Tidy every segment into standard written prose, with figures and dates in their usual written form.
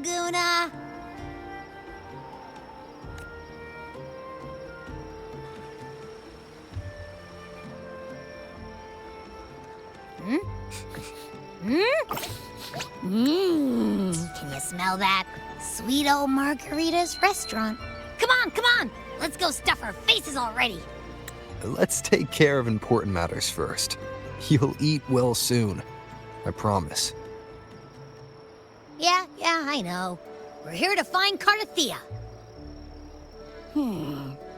Laguna. Can you smell that? Sweet old Margarita's restaurant. Come on! Let's go stuff our faces already. Let's take care of important matters first. You'll eat well soon. I promise. Yeah, I know. We're here to find Cardathia.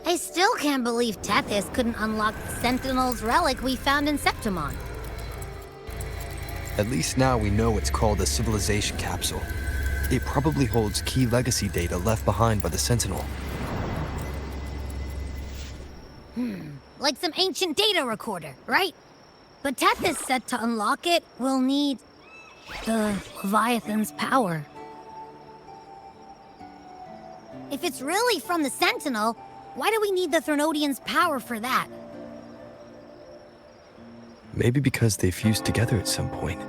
I still can't believe Tethys couldn't unlock the Sentinel's relic we found in Septimon. At least now we know it's called a civilization capsule. It probably holds key legacy data left behind by the Sentinel. Like some ancient data recorder, right? But Tethys said to unlock it, we'll need the Leviathan's power. If it's really from the Sentinel, why do we need the Threnodian's power for that? Maybe because they fused together at some point.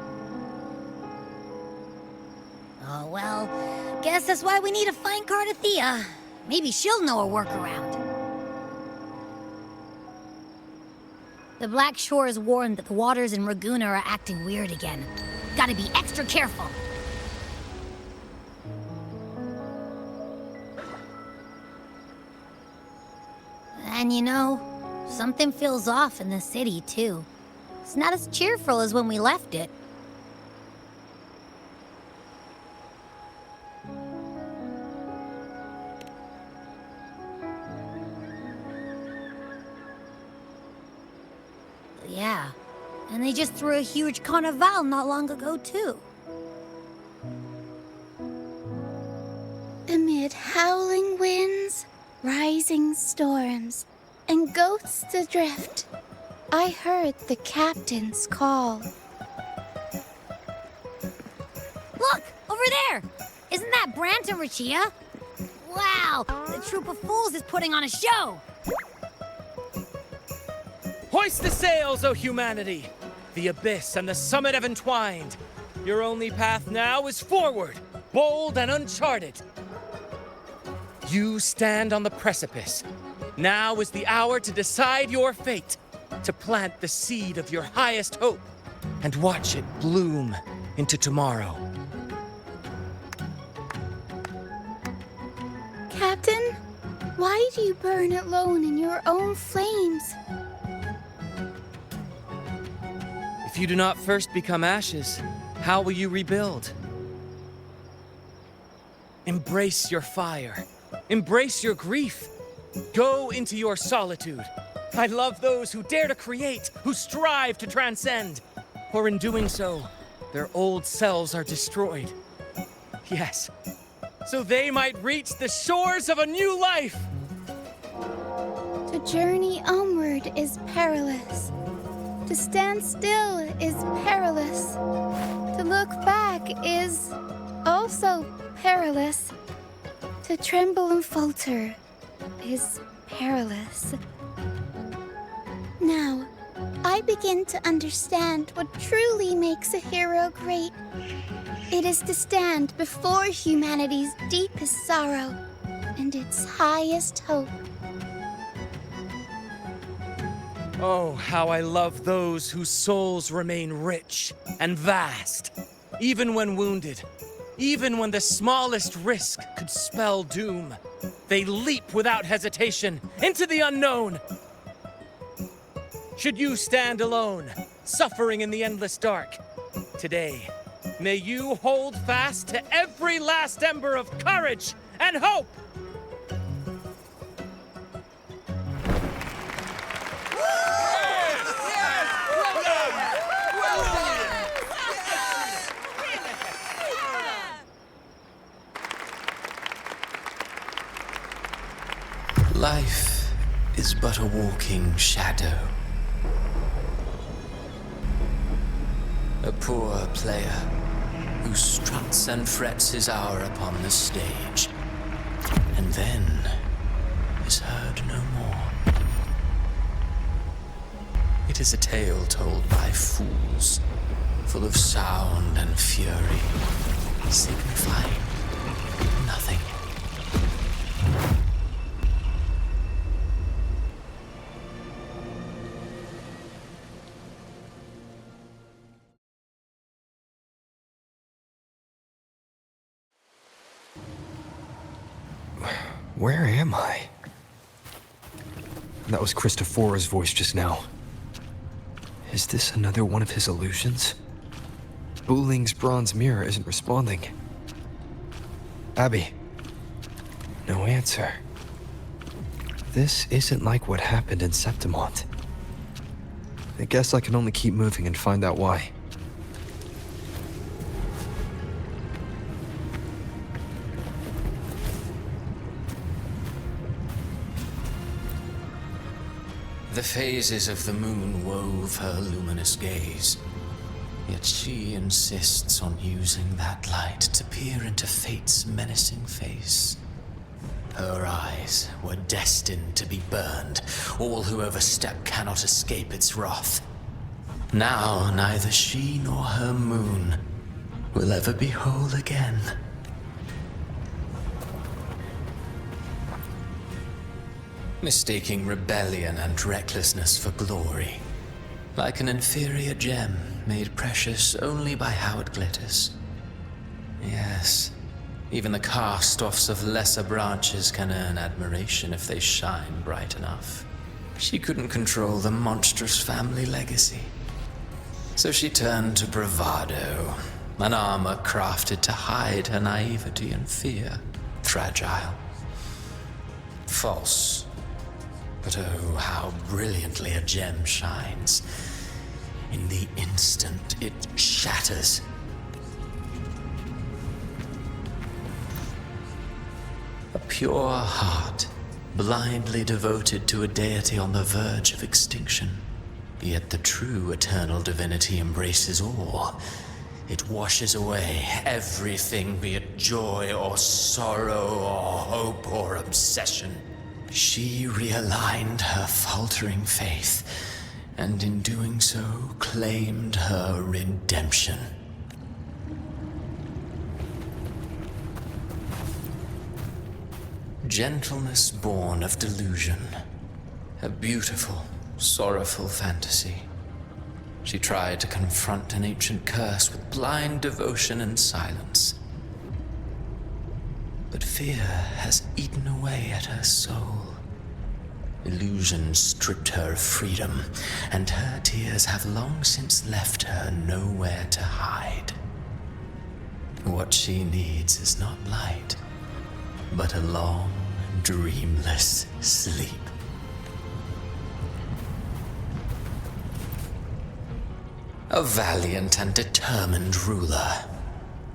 Oh, well, guess that's why we need to find Cardathia. Maybe she'll know a workaround. The Black Shore is warned that the waters in Raguna are acting weird again. Gotta be extra careful. And you know, something feels off in the city, too. It's not as cheerful as when we left it. Yeah, and they just threw a huge carnival not long ago, too. Amid howling winds, rising storms, and ghosts adrift, I heard the captain's call. Look! Over there! Isn't that Brant and Rachia? Wow! The troop of fools is putting on a show! Hoist the sails, O humanity! The abyss and the summit have entwined. Your only path now is forward, bold and uncharted. You stand on the precipice. Now is the hour to decide your fate, to plant the seed of your highest hope, and watch it bloom into tomorrow. Captain, why do you burn alone in your own flames? If you do not first become ashes, how will you rebuild? Embrace your fire. Embrace your grief. Go into your solitude. I love those who dare to create, who strive to transcend. For in doing so, their old selves are destroyed. Yes, so they might reach the shores of a new life. To journey onward is perilous. To stand still is perilous. To look back is also perilous. To tremble and falter is perilous. Now, I begin to understand what truly makes a hero great. It is to stand before humanity's deepest sorrow and its highest hope. Oh, how I love those whose souls remain rich and vast, even when wounded, even when the smallest risk could spell doom. They leap without hesitation into the unknown. Should you stand alone, suffering in the endless dark, today, may you hold fast to every last ember of courage and hope. Life is but a walking shadow. A poor player who struts and frets his hour upon the stage, and then is heard no more. It is a tale told by fools, full of sound and fury, signifying nothing. Where am I? That was Christophora's voice just now. Is this another one of his illusions? Buling's bronze mirror isn't responding. Abby. No answer. This isn't like what happened in Septimont. I guess I can only keep moving and find out why. The phases of the moon wove her luminous gaze, yet she insists on using that light to peer into fate's menacing face. Her eyes were destined to be burned. All who overstep cannot escape its wrath. Now neither she nor her moon will ever be whole again. Mistaking rebellion and recklessness for glory, like an inferior gem made precious only by how it glitters. Yes, even the cast-offs of lesser branches can earn admiration if they shine bright enough. She couldn't control the monstrous family legacy, so she turned to bravado, an armor crafted to hide her naivety and fear. Fragile. False. But oh, how brilliantly a gem shines. In the instant it shatters. A pure heart, blindly devoted to a deity on the verge of extinction. Yet the true eternal divinity embraces all. It washes away everything, be it joy or sorrow or hope or obsession. She realigned her faltering faith, and in doing so, claimed her redemption. Gentleness born of delusion. A beautiful, sorrowful fantasy. She tried to confront an ancient curse with blind devotion and silence. But fear has eaten away at her soul. Illusion stripped her of freedom, and her tears have long since left her nowhere to hide. What she needs is not light, but a long, dreamless sleep. A valiant and determined ruler.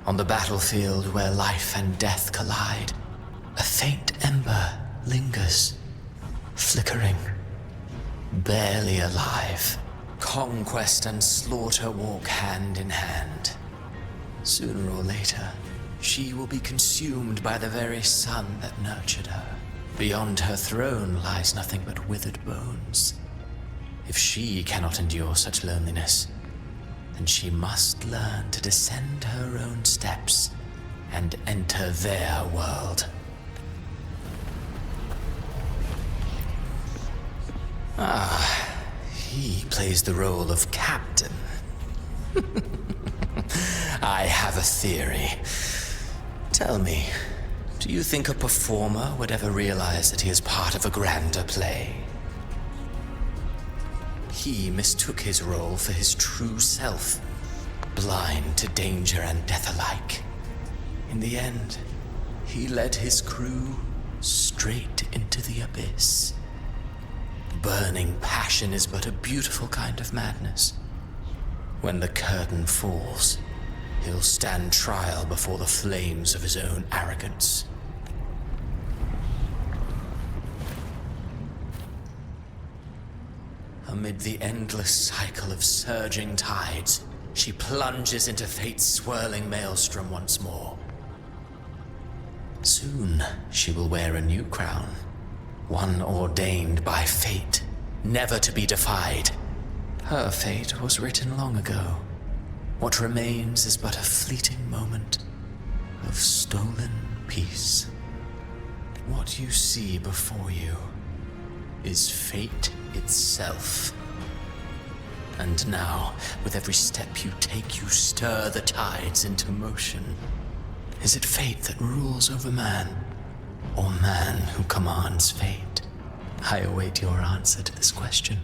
On the battlefield where life and death collide, a faint ember lingers, flickering, barely alive. Conquest and slaughter walk hand in hand. Sooner or later, she will be consumed by the very sun that nurtured her. Beyond her throne lies nothing but withered bones. If she cannot endure such loneliness, then she must learn to descend her own steps and enter their world. He plays the role of captain. I have a theory. Tell me, do you think a performer would ever realize that he is part of a grander play? He mistook his role for his true self, blind to danger and death alike. In the end, he led his crew straight into the abyss. Burning passion is but a beautiful kind of madness. When the curtain falls, he'll stand trial before the flames of his own arrogance. Amid the endless cycle of surging tides, she plunges into fate's swirling maelstrom once more. Soon, she will wear a new crown, one ordained by fate, never to be defied. Her fate was written long ago. What remains is but a fleeting moment of stolen peace. What you see before you is fate itself. And now, with every step you take, you stir the tides into motion. Is it fate that rules over man, or man who commands fate? I await your answer to this question.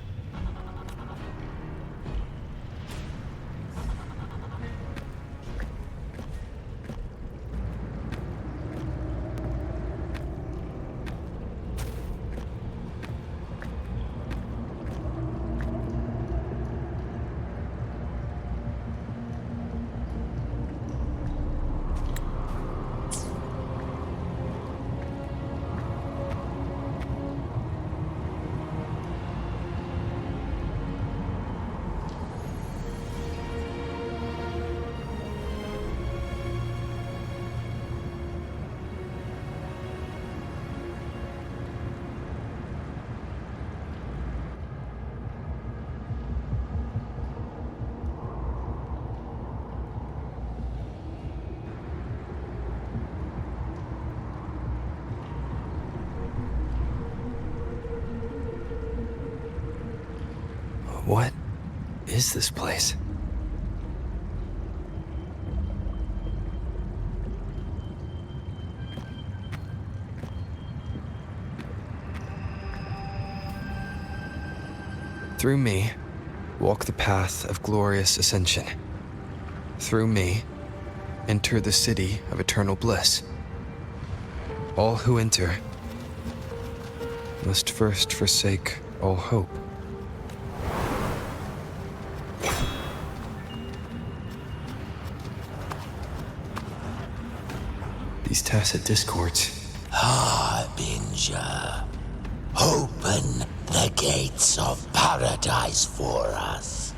What is this place? Through me, walk the path of glorious ascension. Through me, enter the city of eternal bliss. All who enter must first forsake all hope. These tacit discords. Harbinger, open the gates of paradise for us.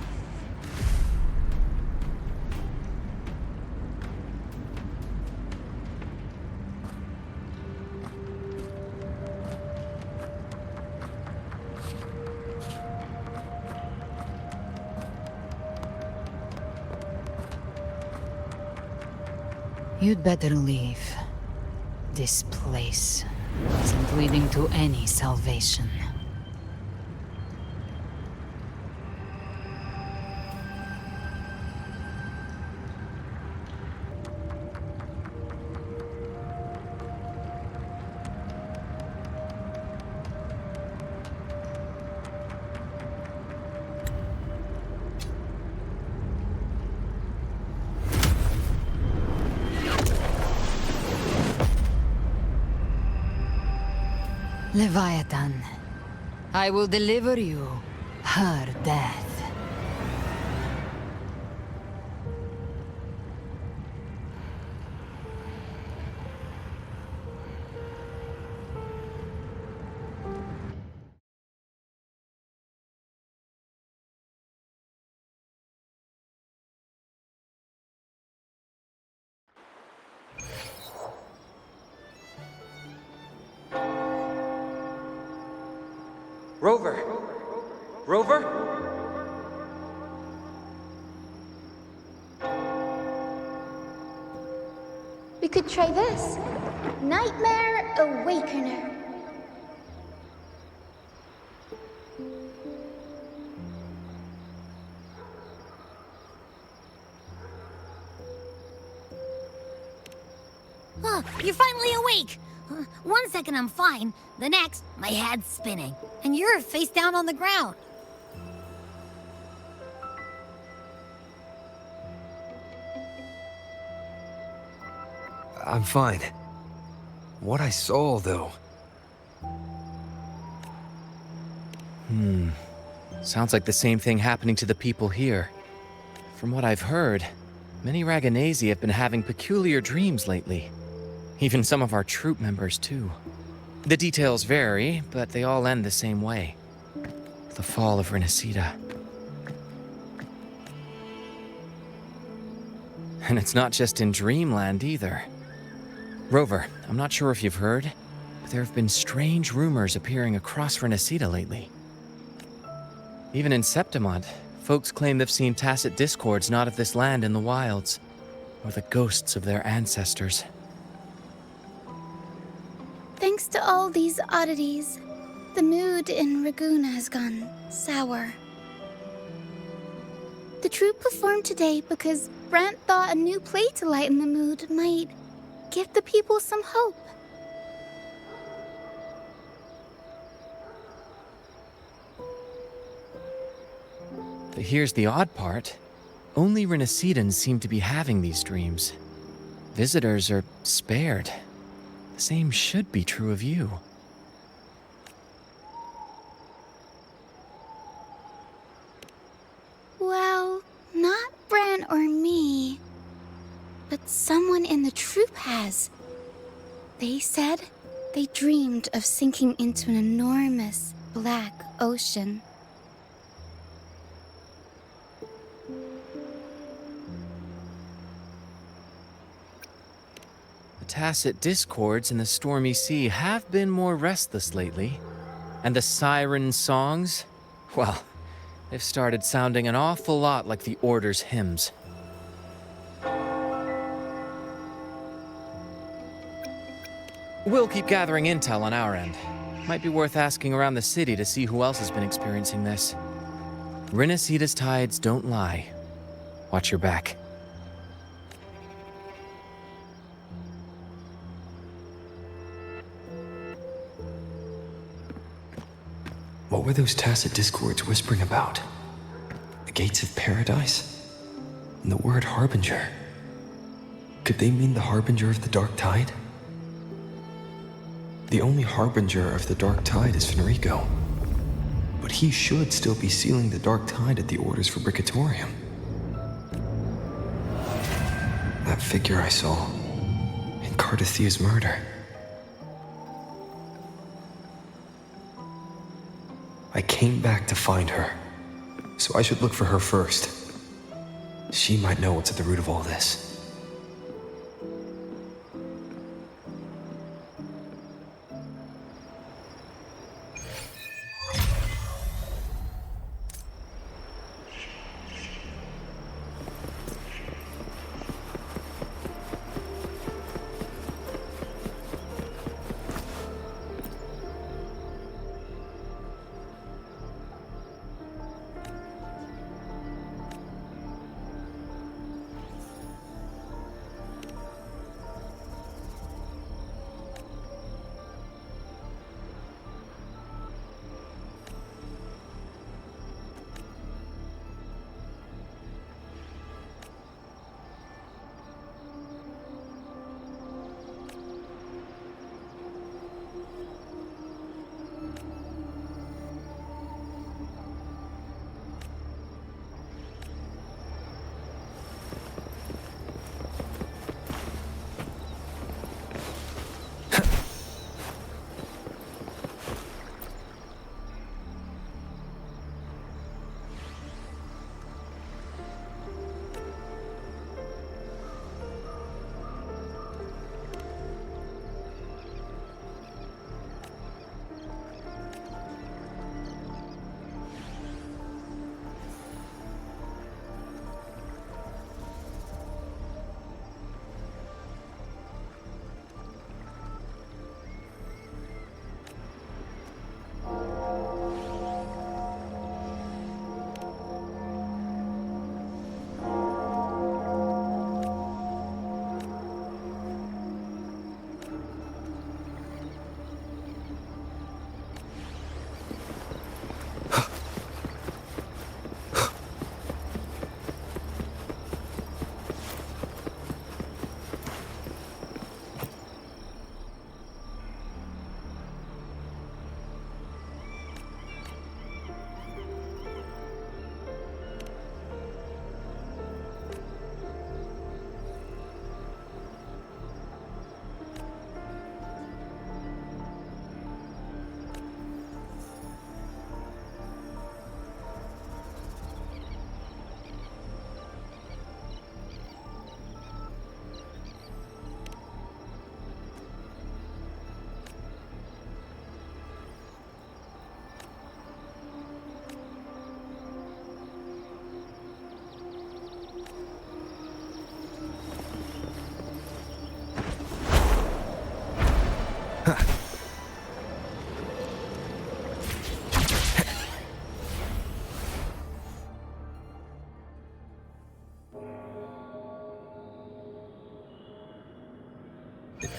You'd better leave. This place isn't leading to any salvation. Leviathan, I will deliver you her death. Rover! Rover? We could try this. Nightmare Awakener. Oh, you're finally awake! 1 second I'm fine, the next, my head's spinning. And you're face down on the ground. I'm fine. What I saw, though. Sounds like the same thing happening to the people here. From what I've heard, many Raganesi have been having peculiar dreams lately. Even some of our troop members, too. The details vary, but they all end the same way. The fall of Renacida. And it's not just in Dreamland, either. Rover, I'm not sure if you've heard, but there have been strange rumors appearing across Renacida lately. Even in Septimont, folks claim they've seen tacit discords not of this land in the wilds, or the ghosts of their ancestors. Thanks to all these oddities, the mood in Raguna has gone sour. The troupe performed today because Brant thought a new play to lighten the mood might give the people some hope. But here's the odd part. Only Renacidans seem to be having these dreams. Visitors are spared. The same should be true of you. Well, not Bran or me, but someone in the troupe has. They said they dreamed of sinking into an enormous black ocean. The tacit discords in the stormy sea have been more restless lately. And the siren songs, well, they've started sounding an awful lot like the Order's hymns. We'll keep gathering intel on our end. Might be worth asking around the city to see who else has been experiencing this. Renacida's tides don't lie. Watch your back. What were those tacit discords whispering about? The gates of paradise? And the word harbinger? Could they mean the harbinger of the dark tide? The only harbinger of the dark tide is Fenrico. But he should still be sealing the dark tide at the orders for Bricatorium. That figure I saw in Cardathia's murder. I came back to find her, so I should look for her first. She might know what's at the root of all this.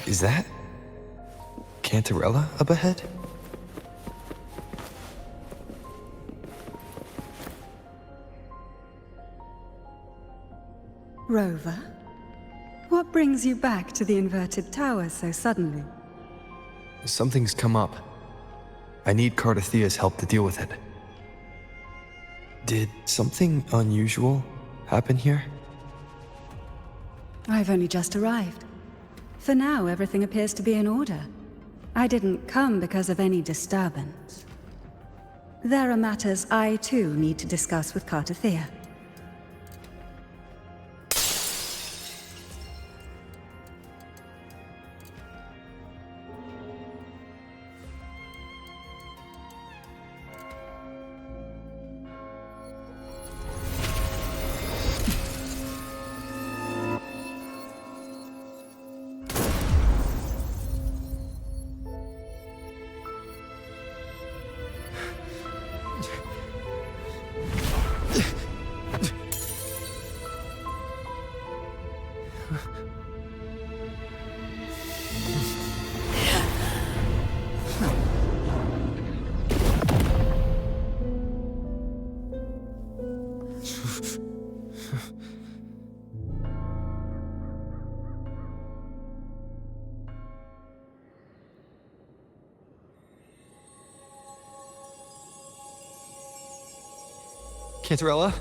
Is that Cantarella up ahead? Rover, what brings you back to the inverted tower so suddenly? Something's come up. I need Cardathea's help to deal with it. Did something unusual happen here? I've only just arrived. For now, everything appears to be in order. I didn't come because of any disturbance. There are matters I too need to discuss with Cardathea. Cantarella?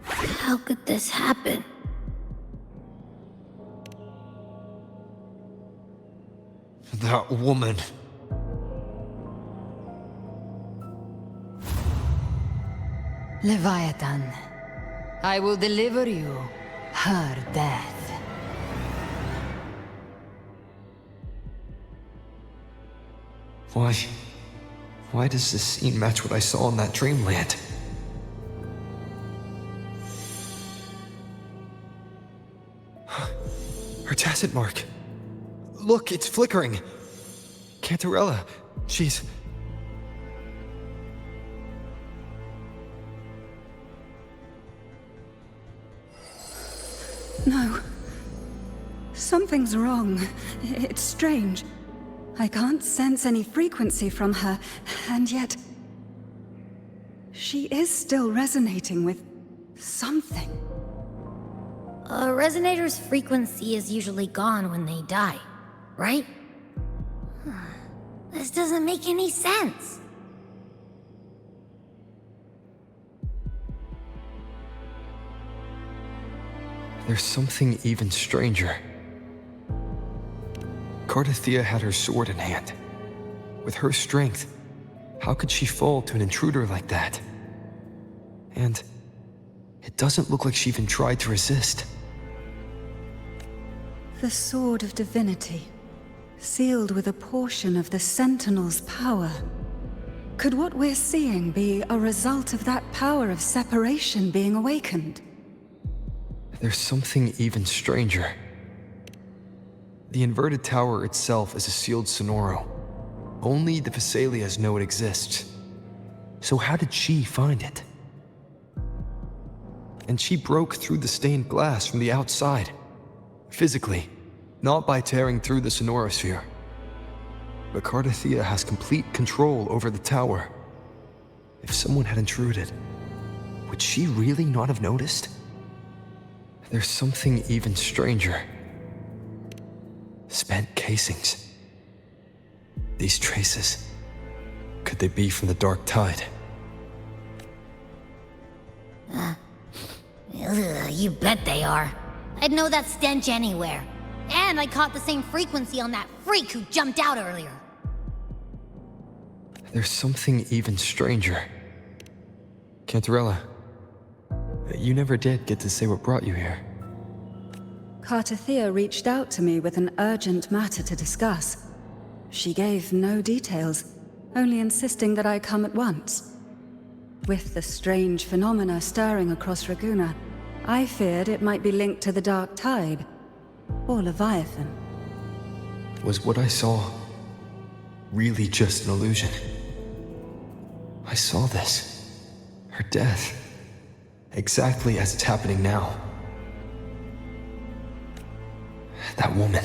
How could this happen? That woman. Leviathan, I will deliver you her death. Why does this scene match what I saw in that dreamland? Her tacit mark. Look, it's flickering. Cantarella, she's... No. Something's wrong. It's strange. I can't sense any frequency from her, and yet... she is still resonating with something. A resonator's frequency is usually gone when they die, right? This doesn't make any sense. There's something even stranger. Cardathea had her sword in hand. With her strength, how could she fall to an intruder like that? And it doesn't look like she even tried to resist. The Sword of Divinity, sealed with a portion of the Sentinel's power. Could what we're seeing be a result of that power of separation being awakened? There's something even stranger. The inverted tower itself is a sealed Sonoro. Only the Vesalias know it exists. So how did she find it? And she broke through the stained glass from the outside. Physically, not by tearing through the Sonorosphere. But Cardathea has complete control over the tower. If someone had intruded, would she really not have noticed? There's something even stranger. Spent casings. These traces, could they be from the Dark Tide? You bet they are. I'd know that stench anywhere. And I caught the same frequency on that freak who jumped out earlier. There's something even stranger. Cantarella, you never did get to say what brought you here. Cardathea reached out to me with an urgent matter to discuss. She gave no details, only insisting that I come at once. With the strange phenomena stirring across Raguna, I feared it might be linked to the Dark Tide, or Leviathan. Was what I saw really just an illusion? I saw this. Her death. Exactly as it's happening now. That woman.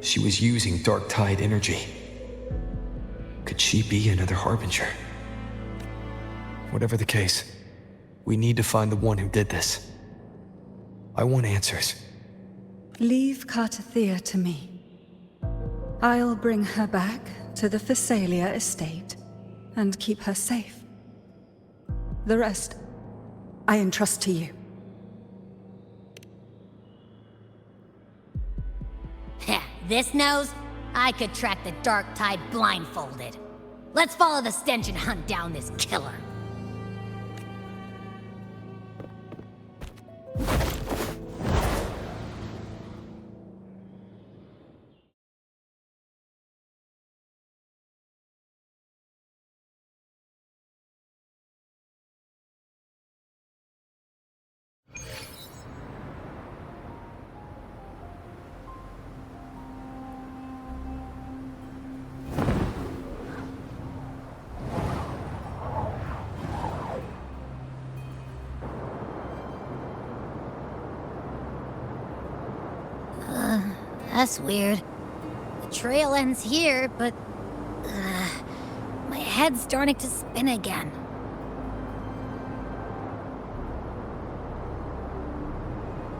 She was using dark tide energy. Could she be another harbinger? Whatever the case, we need to find the one who did this. I want answers. Leave Cartathea to me. I'll bring her back to the Phasalia estate and keep her safe. The rest, I entrust to you. Heh, this nose? I could track the dark tide blindfolded. Let's follow the stench and hunt down this killer. That's weird. The trail ends here, but... my head's starting to spin again.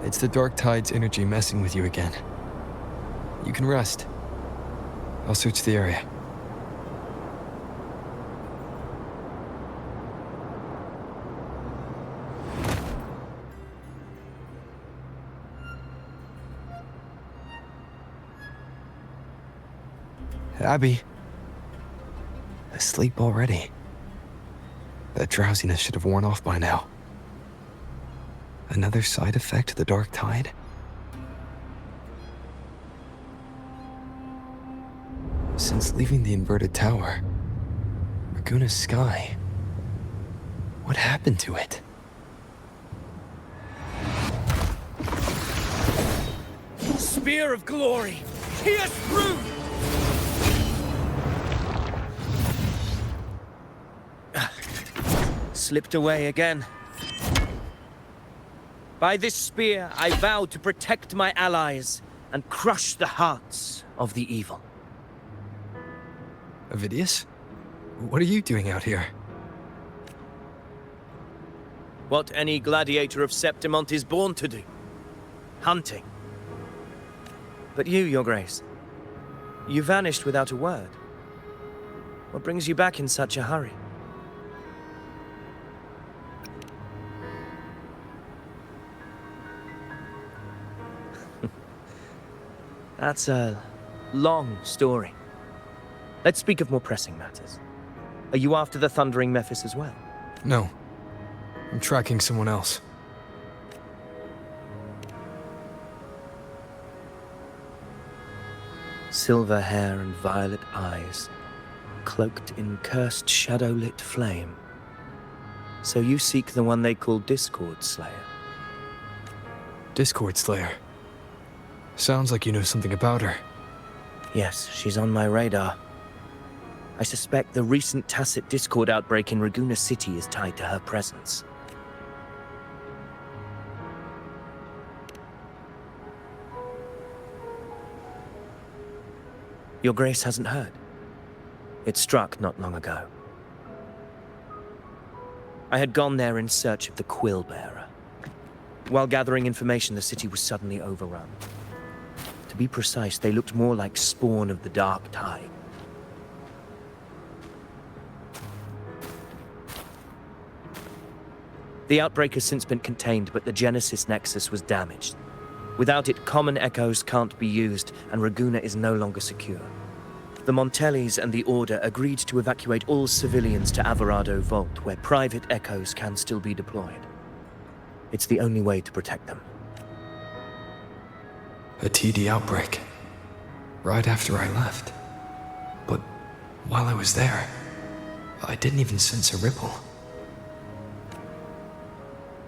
It's the dark tide's energy messing with you again. You can rest. I'll search the area. Abby. Asleep already. That drowsiness should have worn off by now. Another side effect of the dark tide? Since leaving the inverted tower, Raguna's sky. What happened to it? Spear of glory! Pierce through! Slipped away again. By this spear, I vow to protect my allies and crush the hearts of the evil. Avidius? What are you doing out here? What any gladiator of Septimont is born to do. Hunting. But you, Your Grace, you vanished without a word. What brings you back in such a hurry? That's a long story. Let's speak of more pressing matters. Are you after the Thundering Mephis as well? No. I'm tracking someone else. Silver hair and violet eyes, cloaked in cursed shadow-lit flame. So you seek the one they call Discord Slayer. Discord Slayer. Sounds like you know something about her. Yes, she's on my radar. I suspect the recent tacit Discord outbreak in Raguna City is tied to her presence. Your Grace hasn't heard. It struck not long ago. I had gone there in search of the Quill Bearer. While gathering information, the city was suddenly overrun. To be precise, they looked more like spawn of the dark tide. The outbreak has since been contained, but the Genesis Nexus was damaged. Without it, common echoes can't be used, and Raguna is no longer secure. The Montellis and the Order agreed to evacuate all civilians to Averado Vault, where private echoes can still be deployed. It's the only way to protect them. A TD outbreak. Right after I left. But while I was there, I didn't even sense a ripple.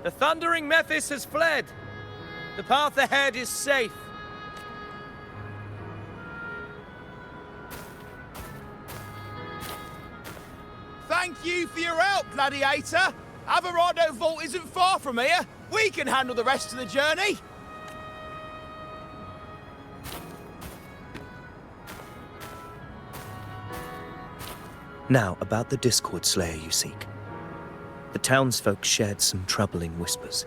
The Thundering Mephis has fled. The path ahead is safe. Thank you for your help, Gladiator. Averado Vault isn't far from here. We can handle the rest of the journey. Now, about the Discord Slayer you seek. The townsfolk shared some troubling whispers.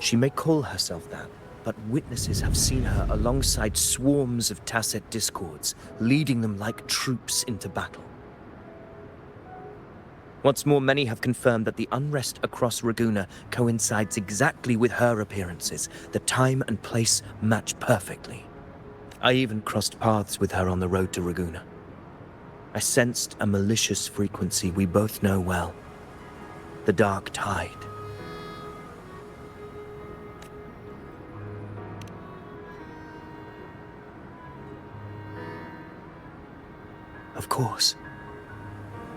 She may call herself that, but witnesses have seen her alongside swarms of Tacet discords, leading them like troops into battle. What's more, many have confirmed that the unrest across Raguna coincides exactly with her appearances. The time and place match perfectly. I even crossed paths with her on the road to Raguna. I sensed a malicious frequency we both know well. The Dark Tide. Of course.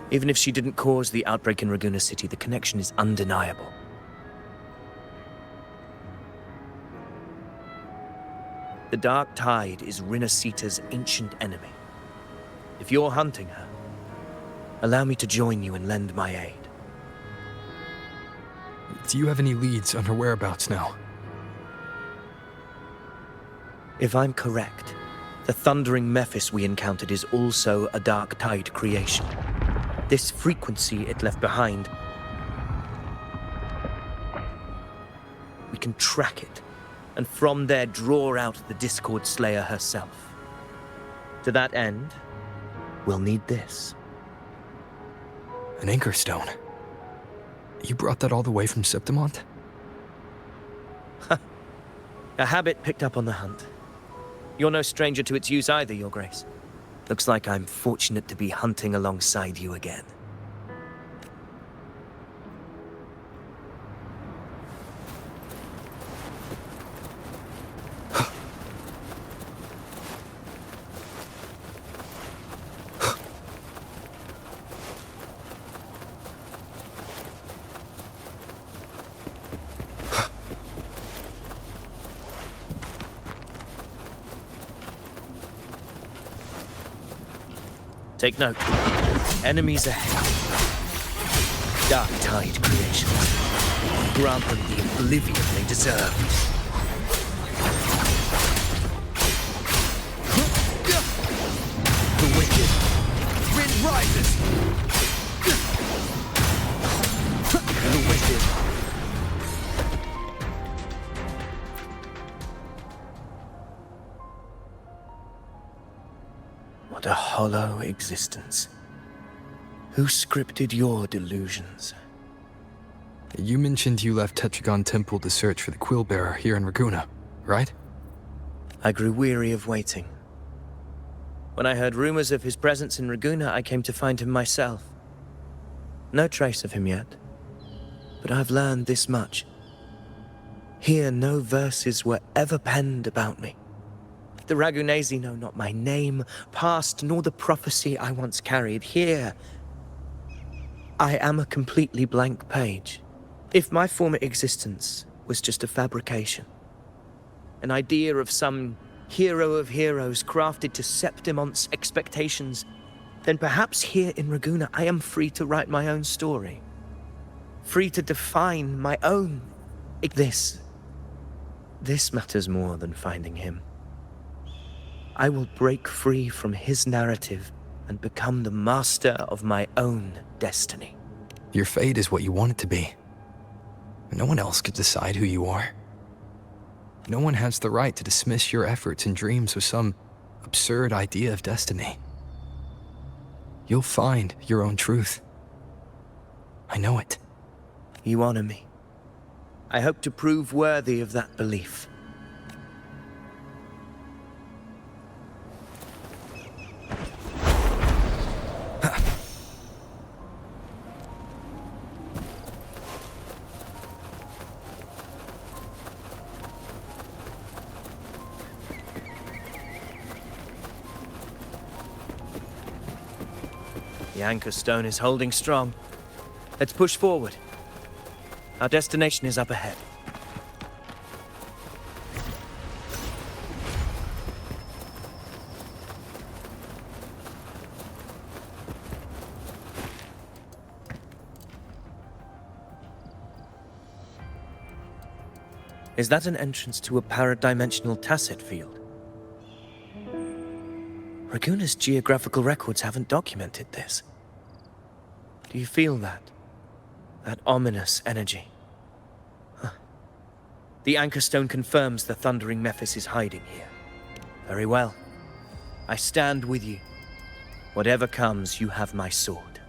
Even if she didn't cause the outbreak in Raguna City, the connection is undeniable. The Dark Tide is Rinasita's ancient enemy. If you're hunting her, allow me to join you and lend my aid. Do you have any leads on her whereabouts now? If I'm correct, the thundering Mephis we encountered is also a Dark Tide creation. This frequency it left behind, we can track it, and from there draw out the Discord Slayer herself. To that end, we'll need this. An anchor stone. You brought that all the way from Septimont? A habit picked up on the hunt. You're no stranger to its use either, Your Grace. Looks like I'm fortunate to be hunting alongside you again. Take note. Enemies ahead. Dark Tide creation. Grant them the oblivion they deserve. The wicked. Wind rises. The wicked. What a hollow existence. Who scripted your delusions? You mentioned you left Tetragon Temple to search for the Quill Bearer here in Raguna, right? I grew weary of waiting. When I heard rumors of his presence in Raguna, I came to find him myself. No trace of him yet, but I've learned this much. Here, no verses were ever penned about me. The Ragunesi know not my name, past, nor the prophecy I once carried. Here, I am a completely blank page. If my former existence was just a fabrication, an idea of some hero of heroes crafted to Septimont's expectations, then perhaps here in Raguna I am free to write my own story. Free to define my own. This matters more than finding him. I will break free from his narrative and become the master of my own destiny. Your fate is what you want it to be. No one else could decide who you are. No one has the right to dismiss your efforts and dreams with some absurd idea of destiny. You'll find your own truth. I know it. You honor me. I hope to prove worthy of that belief. The anchor stone is holding strong. Let's push forward. Our destination is up ahead. Is that an entrance to a paradimensional Tacet field? Raguna's geographical records haven't documented this. Do you feel that? That ominous energy? Huh. The Anchor Stone confirms the Thundering Mephis is hiding here. Very well. I stand with you. Whatever comes, you have my sword.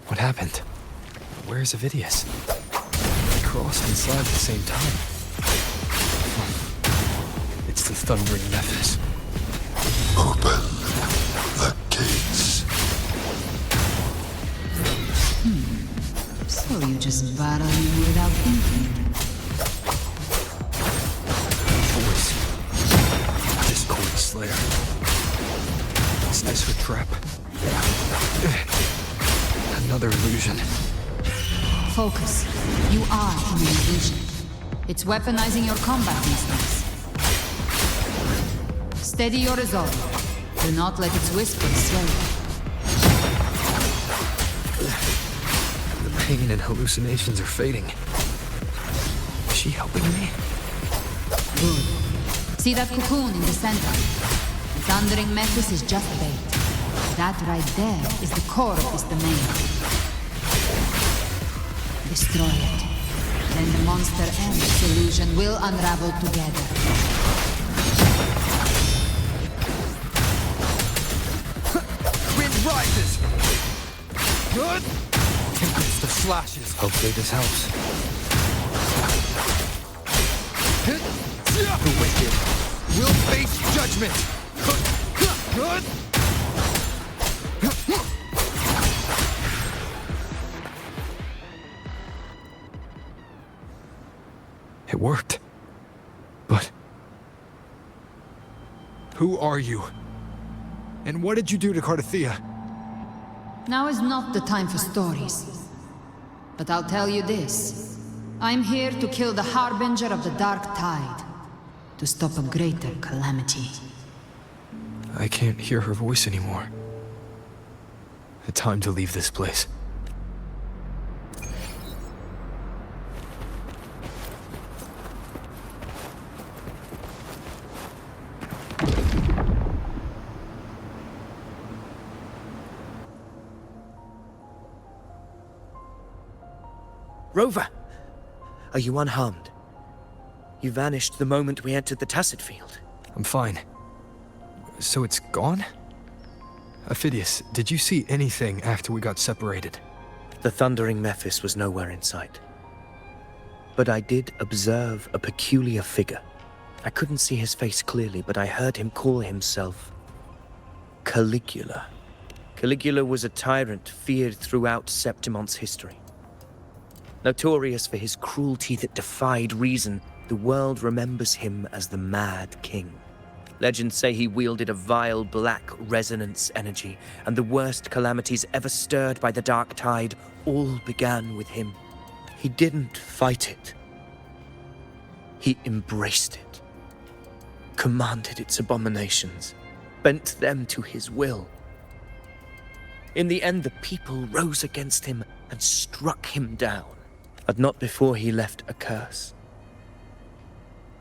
What happened? Where's Avidius? We crossed inside at the same time. It's the Thundering Mephis. Open the gates. So you just battle him without thinking. Voice. Discord Slayer. Is this her trap? Another illusion. Focus. You are in an illusion. It's weaponizing your combat instincts. Steady your resolve. Do not let its whispers sway you. The pain and hallucinations are fading. Is she helping me? Good. See that cocoon in the center? The Thundering Mephis is just bait. That right there is the core of this domain. Destroy it. Then the monster and its illusion will unravel together. Wind rises. Good. Tempest of slashes. Hopefully this helps. The wicked will face judgment. Good. It worked. But Who are you? And what did you do to Cardathea? Now is not the time for stories. But I'll tell you this. I'm here to kill the Harbinger of the Dark Tide. To stop a greater calamity. I can't hear her voice anymore. Time to leave this place. Rover! Are you unharmed? You vanished the moment we entered the Tacit Field. I'm fine. So it's gone? Aphidius, did you see anything after we got separated? The Thundering Mephis was nowhere in sight. But I did observe a peculiar figure. I couldn't see his face clearly, but I heard him call himself Caligula. Caligula was a tyrant feared throughout Septimon's history. Notorious for his cruelty that defied reason, the world remembers him as the Mad King. Legends say he wielded a vile black resonance energy, and the worst calamities ever stirred by the Dark Tide all began with him. He didn't fight it. He embraced it, commanded its abominations, bent them to his will. In the end, the people rose against him and struck him down, but not before he left a curse.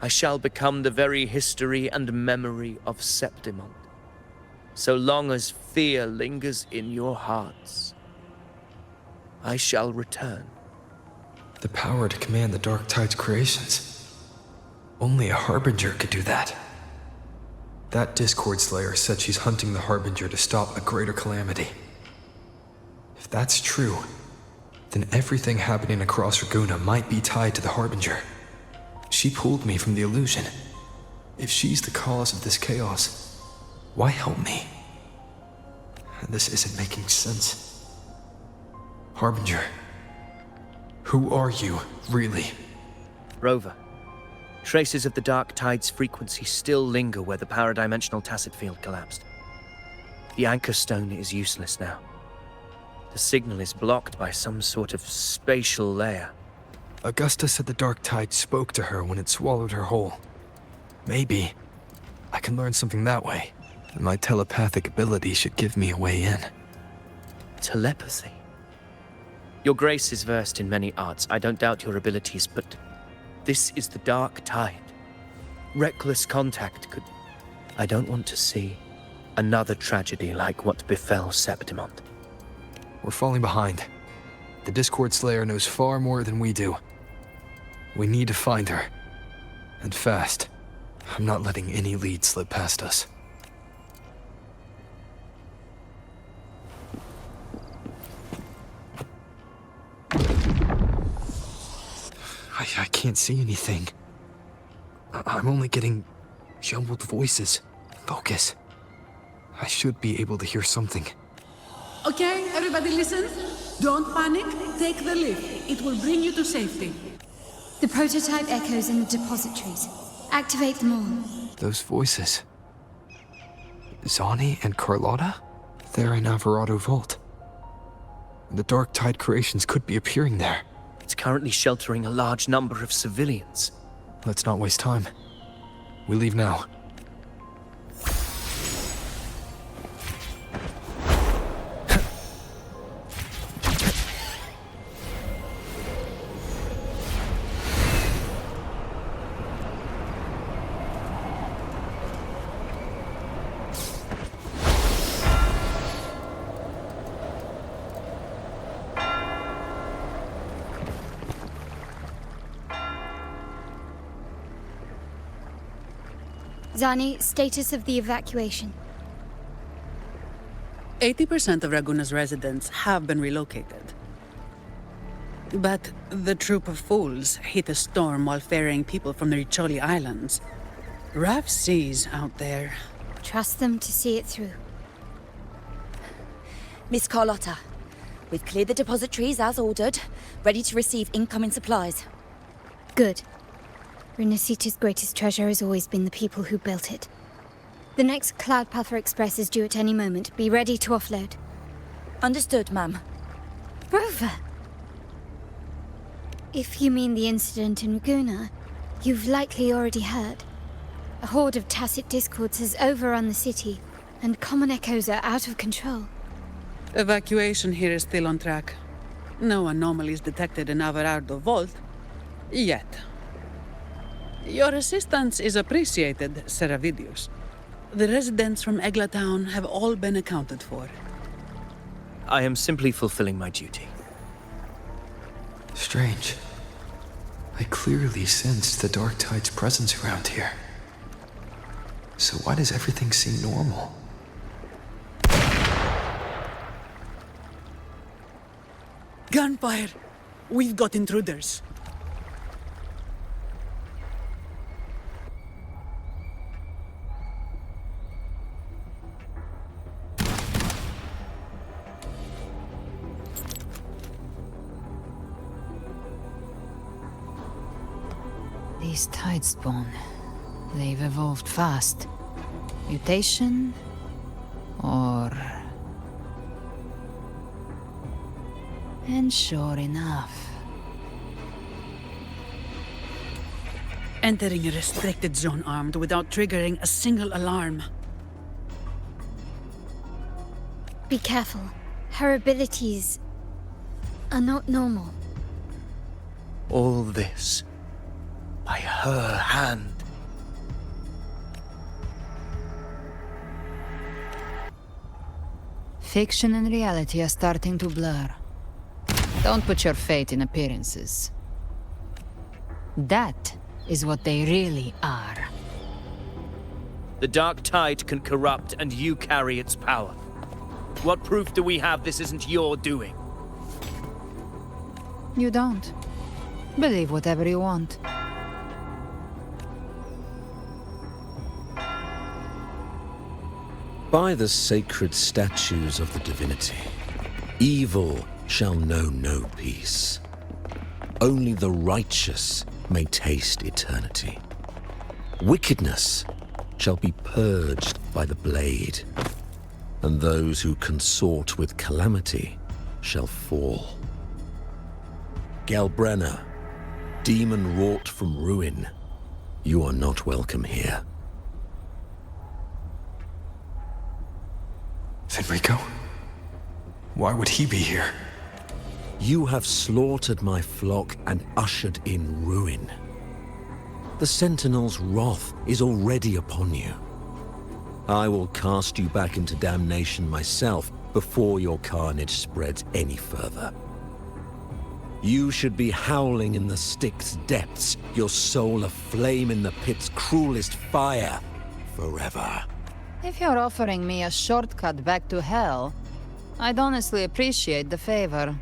I shall become the very history and memory of Septimon. So long as fear lingers in your hearts, I shall return. The power to command the Dark Tide's creations. Only a Harbinger could do that. That Discord Slayer said she's hunting the Harbinger to stop a greater calamity. If that's true, then everything happening across Raguna might be tied to the Harbinger. She pulled me from the illusion. If she's the cause of this chaos, why help me? This isn't making sense. Harbinger, who are you, really? Rover, traces of the Dark Tide's frequency still linger where the paradimensional Tacit Field collapsed. The Anchor Stone is useless now. The signal is blocked by some sort of spatial layer. Augusta said the Dark Tide spoke to her when it swallowed her whole. Maybe I can learn something that way. And my telepathic ability should give me a way in. Telepathy? Your grace is versed in many arts. I don't doubt your abilities, but this is the Dark Tide. Reckless contact could... I don't want to see another tragedy like what befell Septimont. We're falling behind. The Discord Slayer knows far more than we do. We need to find her. And fast. I'm not letting any lead slip past us. I can't see anything. I'm only getting jumbled voices. Focus. I should be able to hear something. Okay, everybody listen. Don't panic. Take the lift. It will bring you to safety. The prototype echoes in the depositories. Activate them all. Those voices. Zani and Carlotta? They're in Alvarado Vault. The Dark Tide creations could be appearing there. It's currently sheltering a large number of civilians. Let's not waste time. We leave now. Zani, status of the evacuation. 80% of Raguna's residents have been relocated. But the troop of fools hit a storm while ferrying people from the Riccioli Islands. Rough seas out there. Trust them to see it through. Miss Carlotta, we've cleared the depositories as ordered, ready to receive incoming supplies. Good. Renacita's greatest treasure has always been the people who built it. The next Cloudpather Express is due at any moment. Be ready to offload. Understood, ma'am. Rover! If you mean the incident in Raguna, you've likely already heard. A horde of tacit discords has overrun the city, and common echoes are out of control. Evacuation here is still on track. No anomalies detected in Alvarado Vault. Yet. Your assistance is appreciated, Seravidius. The residents from Eglatown have all been accounted for. I am simply fulfilling my duty. Strange. I clearly sensed the Dark Tide's presence around here. So why does everything seem normal? Gunfire! We've got intruders. These tide spawn. They've evolved fast. Mutation? Or... And sure enough. Entering a restricted zone armed without triggering a single alarm. Be careful. Her abilities are not normal. All this by her hand. Fiction and reality are starting to blur. Don't put your fate in appearances. That is what they really are. The Dark Tide can corrupt, and you carry its power. What proof do we have this isn't your doing? You don't. Believe whatever you want. By the sacred statues of the divinity, evil shall know no peace. Only the righteous may taste eternity. Wickedness shall be purged by the blade, and those who consort with calamity shall fall. Galbrenna, demon wrought from ruin, you are not welcome here. Fenrico? Why would he be here? You have slaughtered my flock and ushered in ruin. The Sentinel's wrath is already upon you. I will cast you back into damnation myself before your carnage spreads any further. You should be howling in the Styx's depths, your soul aflame in the pit's cruelest fire, forever. If you're offering me a shortcut back to hell, I'd honestly appreciate the favor.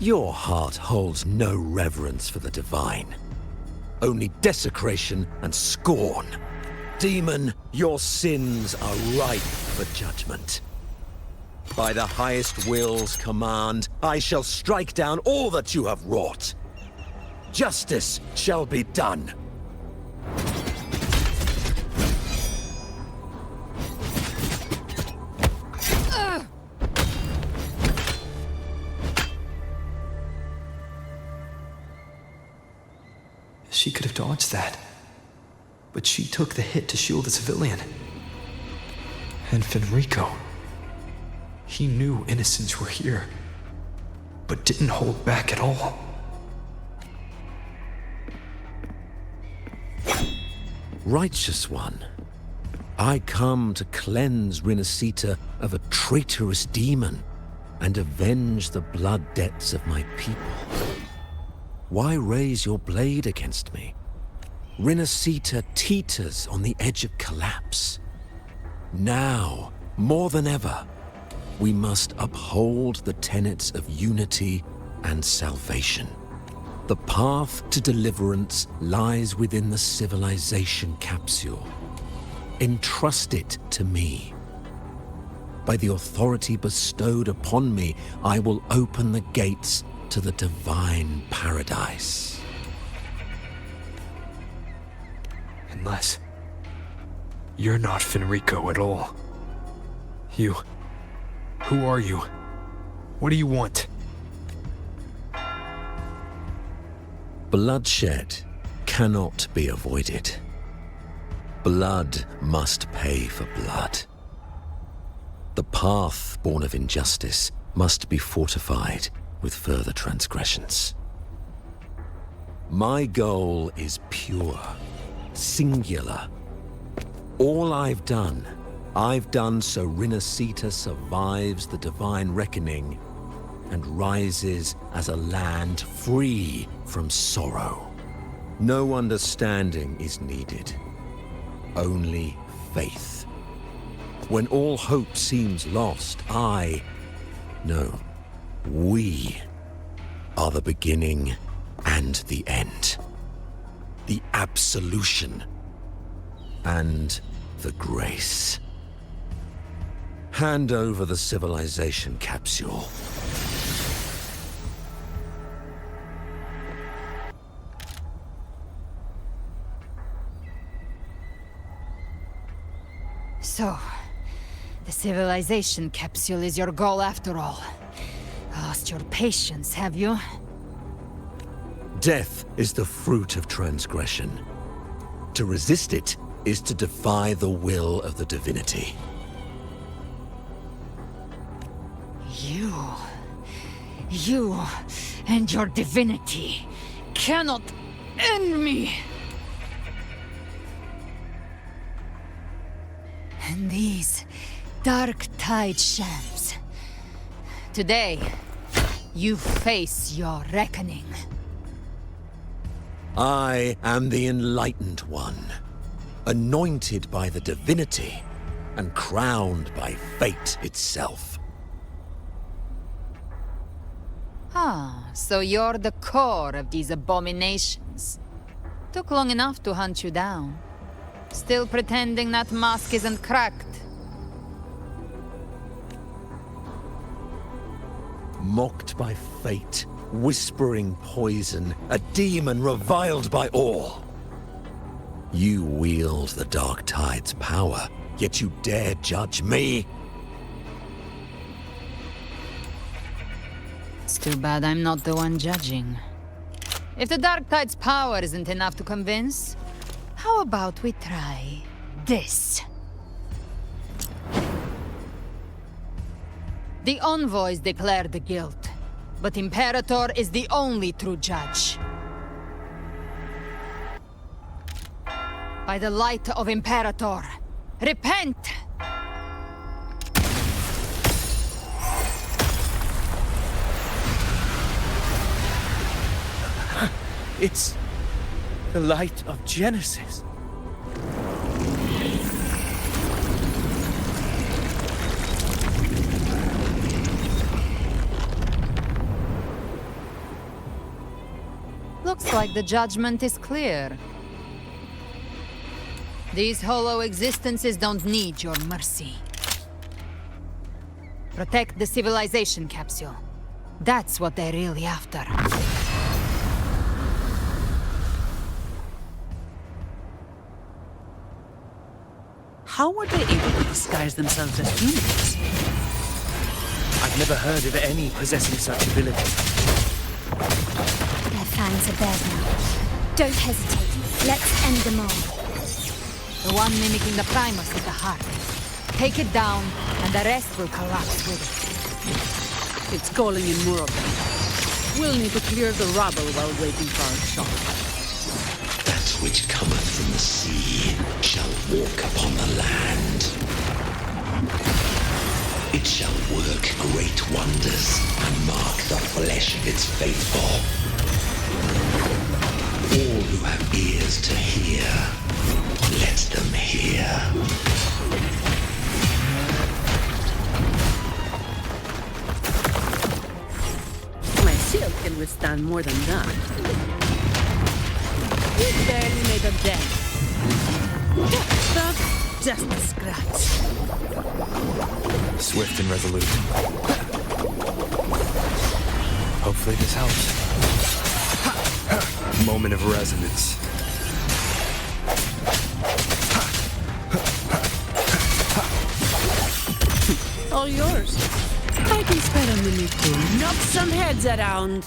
Your heart holds no reverence for the divine. Only desecration and scorn. Demon, your sins are ripe for judgment. By the highest will's command, I shall strike down all that you have wrought. Justice shall be done. She could have dodged that. But she took the hit to shield the civilian. And Fenrico. He knew innocents were here, but didn't hold back at all. Righteous One, I come to cleanse Rinascita of a traitorous demon and avenge the blood debts of my people. Why raise your blade against me? Rinascita teeters on the edge of collapse. Now, more than ever, we must uphold the tenets of unity and salvation. The path to deliverance lies within the civilization capsule. Entrust it to me. By the authority bestowed upon me, I will open the gates to the divine paradise. Unless you're not Fenrico at all. Who are you? What do you want? Bloodshed cannot be avoided. Blood must pay for blood. The path born of injustice must be fortified with further transgressions. My goal is pure, singular. All I've done so Rinascita survives the divine reckoning and rises as a land free from sorrow. No understanding is needed, only faith. When all hope seems lost, we are the beginning and the end. The absolution and the grace. Hand over the civilization capsule. So, the civilization capsule is your goal after all. Lost your patience, have you? Death is the fruit of transgression. To resist it is to defy the will of the divinity. You and your divinity cannot end me! And these dark tide shams. Today, you face your reckoning. I am the Enlightened One, anointed by the divinity and crowned by fate itself. Ah, so you're the core of these abominations. Took long enough to hunt you down. Still pretending that mask isn't cracked. Mocked by fate, whispering poison, a demon reviled by all. You wield the Dark Tide's power, yet you dare judge me? It's too bad I'm not the one judging. If the Dark Tide's power isn't enough to convince, how about we try this? The envoys declare the guilt, but Imperator is the only true judge. By the light of Imperator, repent! It's the light of Genesis. Looks like the judgment is clear. These hollow existences don't need your mercy. Protect the civilization capsule. That's what they're really after. How were they able to disguise themselves as humans? I've never heard of any possessing such ability. Their fangs are bared now. Don't hesitate. Let's end them all. The one mimicking the Primus is the heart. Take it down, and the rest will collapse with it. It's calling in more of them. We'll need to clear the rubble while waiting for our shot. That which cometh from the sea shall walk upon the land. It shall work great wonders and mark the flesh of its faithful. All who have ears to hear, let them hear. My shield can withstand more than that. You barely made a dent. That's just a scratch. Swift and resolute. Hopefully this helps. Moment of resonance. All yours. I can spare a minute to knock some heads around.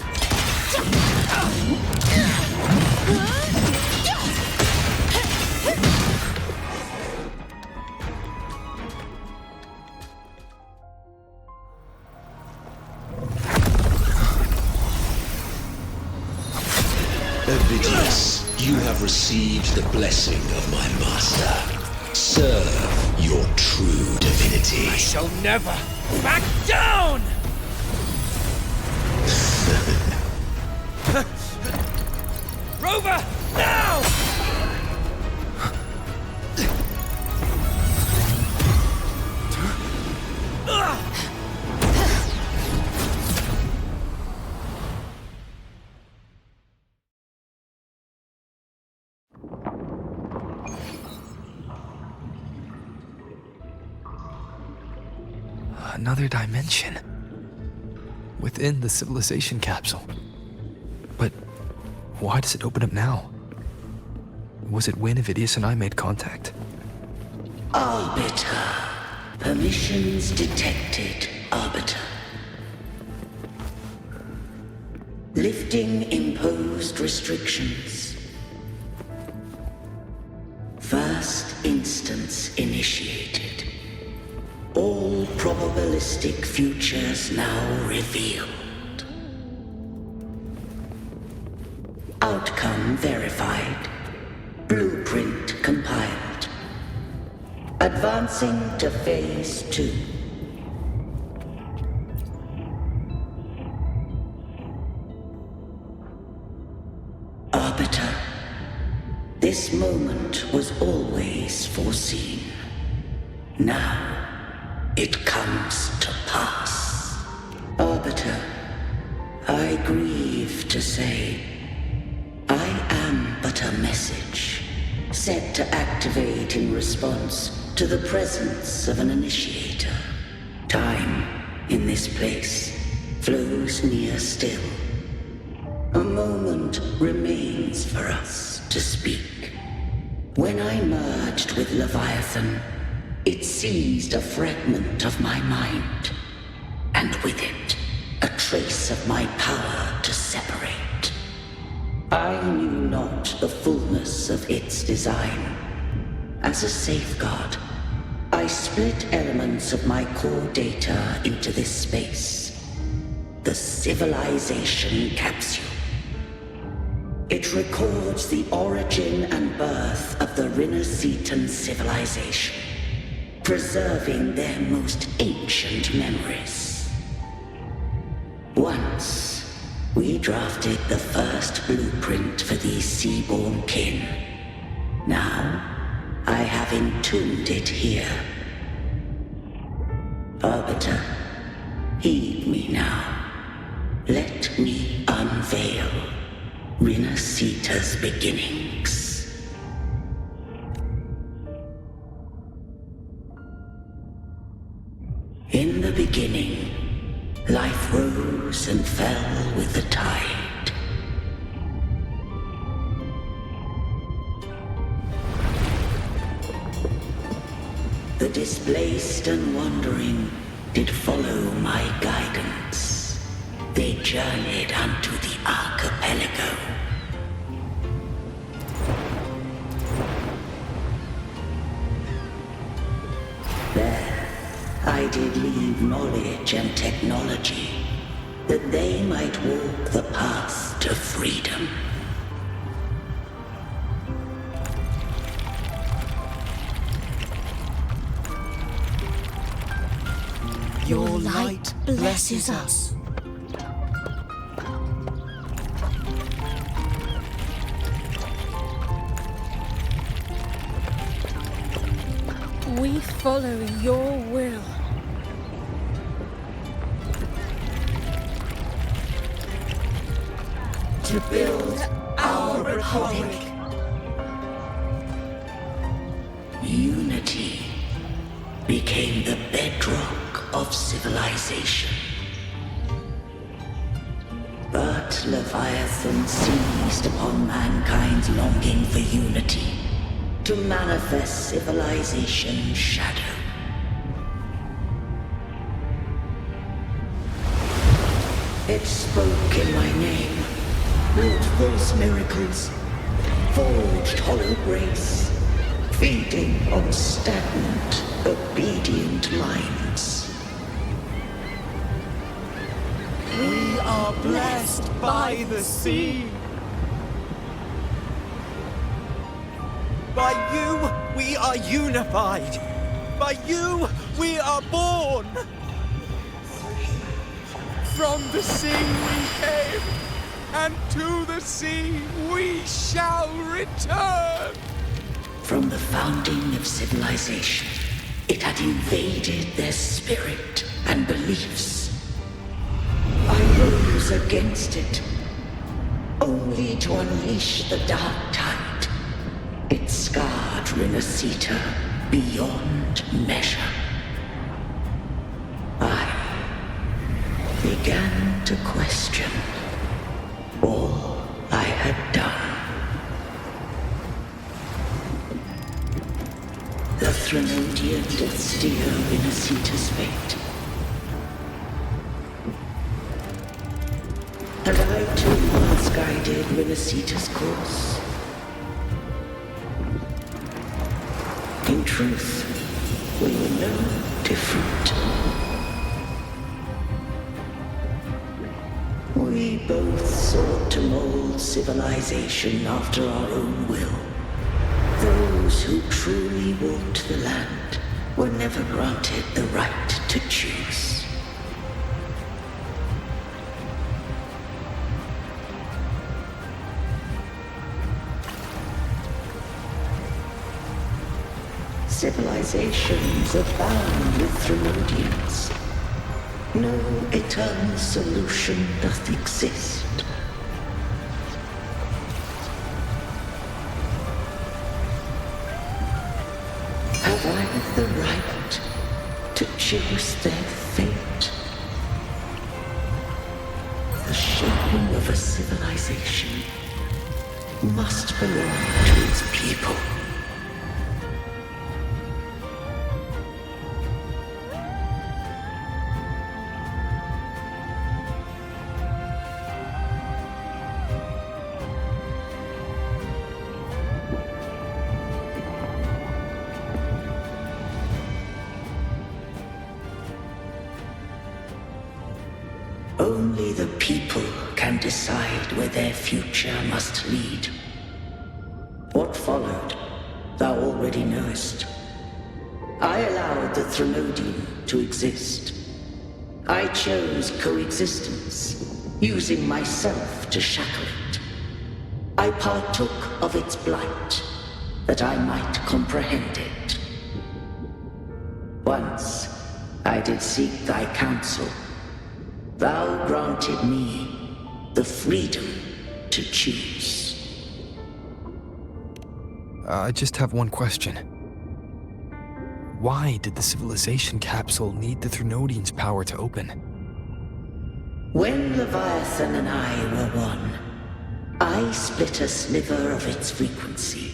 Ovidius, you have received the blessing of my master. Serve your true divinity. I shall never back down! Rover, now! Another dimension. Within the civilization capsule. But why does it open up now? Was it when Ovidius and I made contact? Arbiter. Permissions detected, Arbiter. Lifting imposed restrictions. First instance initiated. All probabilistic futures now revealed. Outcome verified. Blueprint compiled. Advancing to Phase 2. Arbiter, this moment was always foreseen. Now, it comes to pass. Arbiter, I grieve to say, I am but a message, set to activate in response to the presence of an initiator. Time, in this place, flows near still. A moment remains for us to speak. When I merged with Leviathan, it seized a fragment of my mind, and with it, a trace of my power to separate. I knew not the fullness of its design. As a safeguard, I I split elements of my core data into this space. The Civilization Capsule. It records the origin and birth of the Rinascitan civilization, preserving their most ancient memories. Once, we drafted the first blueprint for these seaborn kin. Now, I have entombed it here. Arbiter, heed me now. Let me unveil Rinascita's beginnings. In the beginning, life rose and fell with the tide. The displaced and wandering did follow my guidance. They journeyed unto the archipelago. There, I did leave knowledge and technology, that they might walk the path to freedom. Your light blesses us. We follow your will. To build our republic. Unity became the bedrock of civilization. But Leviathan seized upon mankind's longing for unity to manifest civilization's shadow. It spoke in my name, wrought false miracles, forged hollow grace, feeding on stagnant, obedient minds. We are blessed by the sea. By you, we are unified. By you, we are born. From the sea we came, and to the sea we shall return. From the founding of civilization, it had invaded their spirit and beliefs. I rose against it, only to unleash the dark tide. It scarred Rinascita beyond measure. I began to question all I had done. The Threnodian did steer Rinascita's fate. And I too once guided Rinascita's course. In truth, we were no different. We both sought to mold civilization after our own will. Those who truly walked the land were never granted the right to choose. Civilizations abound with Threnodians. No eternal solution doth exist. Have I the right to choose their fate? The shaping of a civilization must belong to its people. Only the people can decide where their future must lead. What followed, thou already knowest. I allowed the Threnodium to exist. I chose coexistence, using myself to shackle it. I partook of its blight, that I might comprehend it. Once, I did seek thy counsel. Thou granted me the freedom to choose. I just have one question. Why did the civilization capsule need the Threnodian's power to open? When Leviathan and I were one, I split a sliver of its frequency,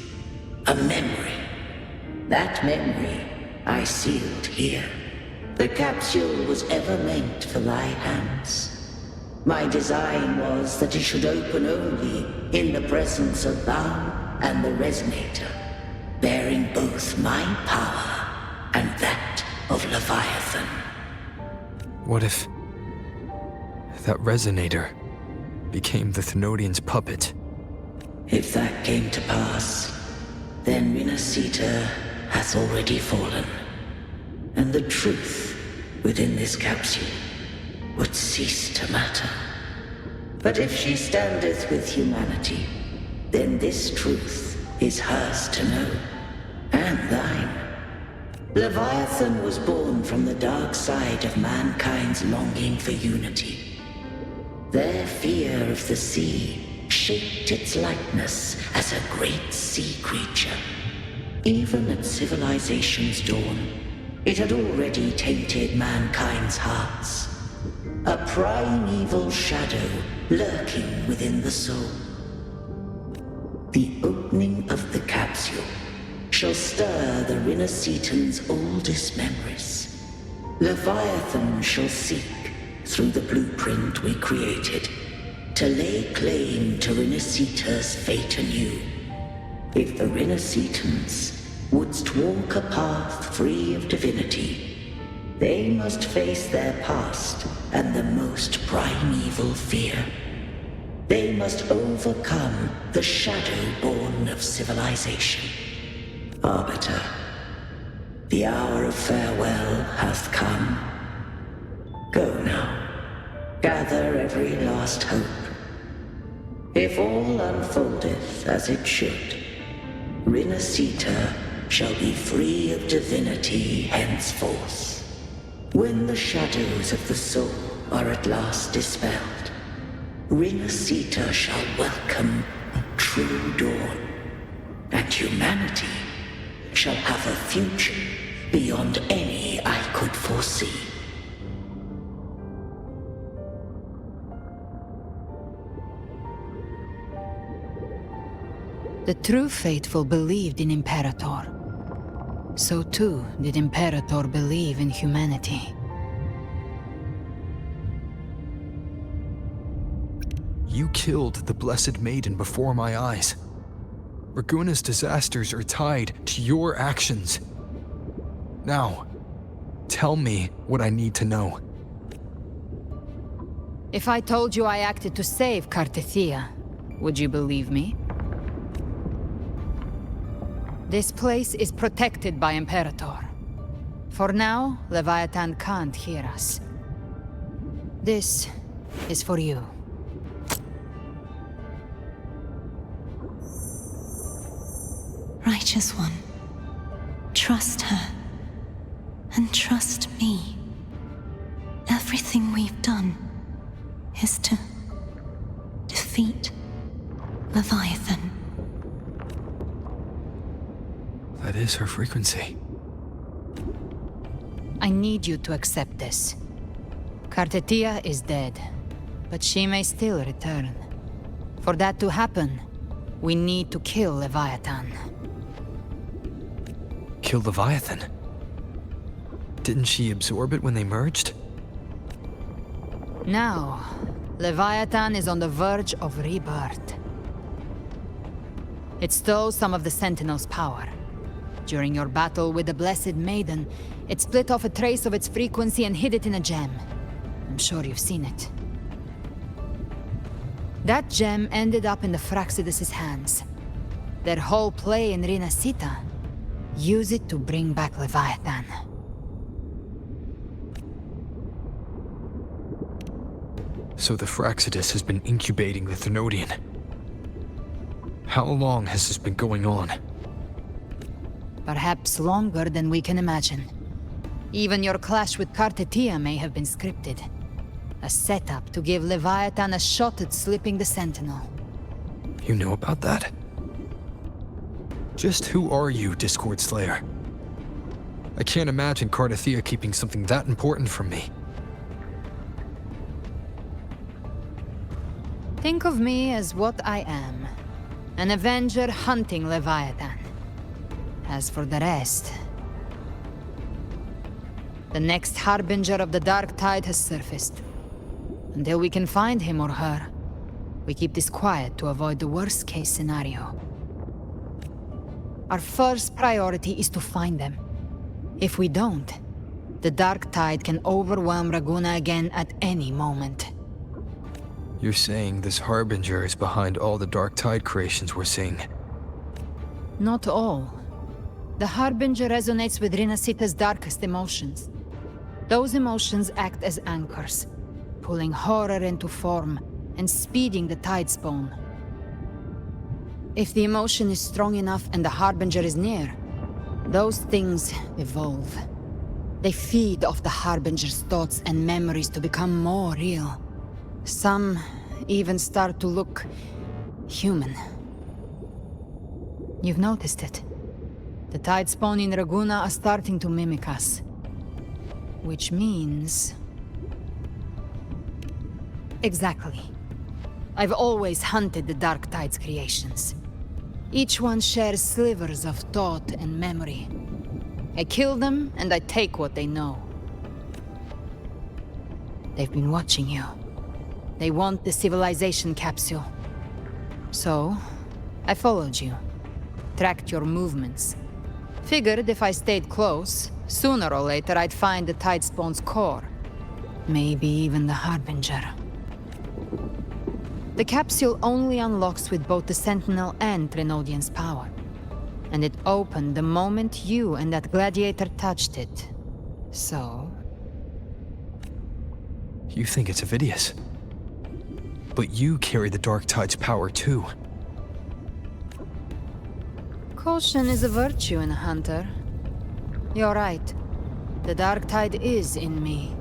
a memory. That memory I sealed here. The capsule was ever meant for thy hands. My design was that it should open only in the presence of thou and the Resonator, bearing both my power and that of Leviathan. What if that Resonator became the Thenodian's puppet? If that came to pass, then Rinasita hath already fallen, and the truth within this capsule would cease to matter. But if she standeth with humanity, then this truth is hers to know, and thine. Leviathan was born from the dark side of mankind's longing for unity. Their fear of the sea shaped its likeness as a great sea creature. Even at civilization's dawn, it had already tainted mankind's hearts. A primeval shadow lurking within the soul. The opening of the capsule shall stir the Rinascitan's oldest memories. Leviathan shall seek, through the blueprint we created, to lay claim to Rinascita's fate anew. If the Rinascitans wouldst walk a path free of divinity, they must face their past and the most primeval fear. They must overcome the shadow born of civilization. Arbiter, the hour of farewell hath come. Go now, gather every last hope. If all unfoldeth as it should, Rinascita shall be free of divinity henceforth. When the shadows of the soul are at last dispelled, Rinascita shall welcome a true dawn, and humanity shall have a future beyond any I could foresee. The true faithful believed in Imperator. So too did Imperator believe in humanity. You killed the Blessed Maiden before my eyes. Raguna's disasters are tied to your actions. Now, tell me what I need to know. If I told you I acted to save Cartethia, would you believe me? This place is protected by Imperator. For now, Leviathan can't hear us. This is for you. Righteous One, trust her, and trust me. Everything we've done is to defeat Leviathan. That is her frequency. I need you to accept this. Cartethia is dead, but she may still return. For that to happen, we need to kill Leviathan. Kill Leviathan? Didn't she absorb it when they merged? Now, Leviathan is on the verge of rebirth. It stole some of the Sentinel's power. During your battle with the Blessed Maiden, it split off a trace of its frequency and hid it in a gem. I'm sure you've seen it. That gem ended up in the Fraxidus' hands. Their whole play in Rinasita. Use it to bring back Leviathan. So the Fraxidus has been incubating the Thenodian. How long has this been going on? Perhaps longer than we can imagine. Even your clash with Kartetia may have been scripted. A setup to give Leviathan a shot at slipping the Sentinel. You know about that? Just who are you, Discord Slayer? I can't imagine Kartetia keeping something that important from me. Think of me as what I am. An Avenger hunting Leviathan. As for the rest... The next Harbinger of the Dark Tide has surfaced. Until we can find him or her, we keep this quiet to avoid the worst-case scenario. Our first priority is to find them. If we don't, the Dark Tide can overwhelm Raguna again at any moment. You're saying this Harbinger is behind all the Dark Tide creations we're seeing? Not all. The Harbinger resonates with Rinasita's darkest emotions. Those emotions act as anchors, pulling horror into form and speeding the Tide Spawn. If the emotion is strong enough and the Harbinger is near, those things evolve. They feed off the Harbinger's thoughts and memories to become more real. Some even start to look human. You've noticed it. The Tide Spawn in Raguna are starting to mimic us. Which means... Exactly. I've always hunted the Dark Tide's creations. Each one shares slivers of thought and memory. I kill them, and I take what they know. They've been watching you. They want the civilization capsule. So, I followed you. Tracked your movements. Figured if I stayed close, sooner or later I'd find the Tide Spawn's core. Maybe even the Harbinger. The capsule only unlocks with both the Sentinel and Trinodian's power. And it opened the moment you and that gladiator touched it. So... You think it's Avidius. But you carry the Dark Tide's power too. Caution is a virtue in a hunter. You're right. The Dark Tide is in me.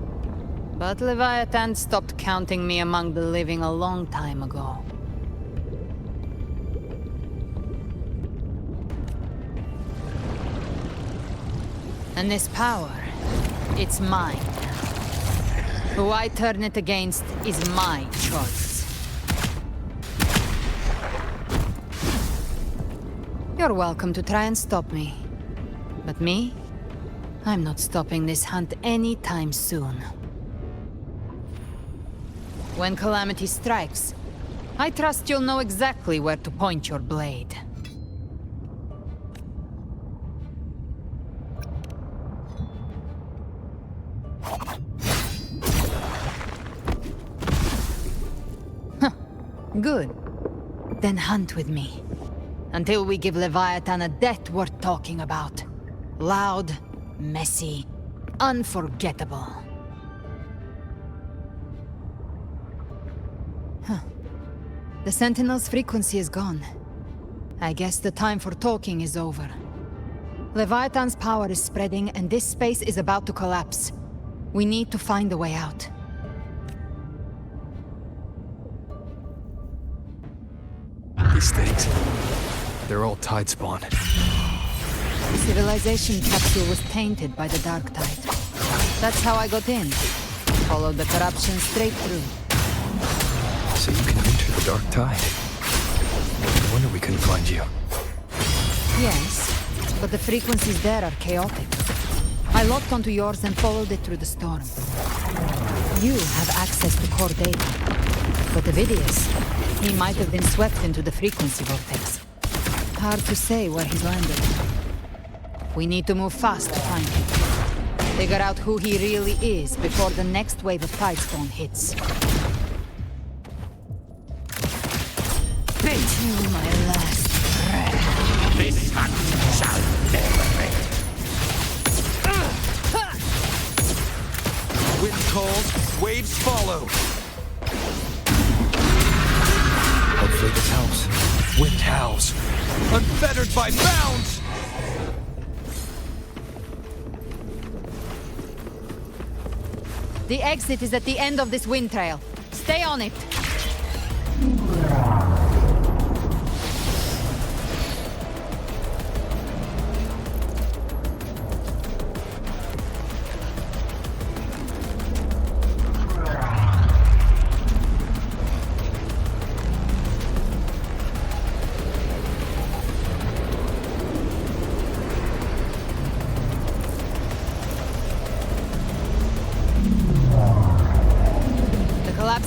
But Leviathan stopped counting me among the living a long time ago. And this power, it's mine now. Who I turn it against is my choice. You're welcome to try and stop me. But me? I'm not stopping this hunt anytime soon. When calamity strikes, I trust you'll know exactly where to point your blade. Huh. Good. Then hunt with me. Until we give Leviathan a death worth talking about. Loud, messy, unforgettable. Huh. The Sentinel's frequency is gone. I guess the time for talking is over. Leviathan's power is spreading and this space is about to collapse. We need to find a way out. These things... They're all Tide Spawn. The civilization capsule was tainted by the Dark Tide. That's how I got in. Followed the corruption straight through. So you can enter the Dark Tide. No wonder we couldn't find you. Yes, but the frequencies there are chaotic. I locked onto yours and followed it through the storm. You have access to core data. But Avidius, he might have been swept into the frequency vortex. Hard to say where he's landed. We need to move fast to find him. Figure out who he really is before the next wave of Tide Spawn hits. To my last breath. This hunt shall never end. Wind calls, waves follow. Hopefully this helps. Wind howls, unfettered by bounds. The exit is at the end of this wind trail. Stay on it.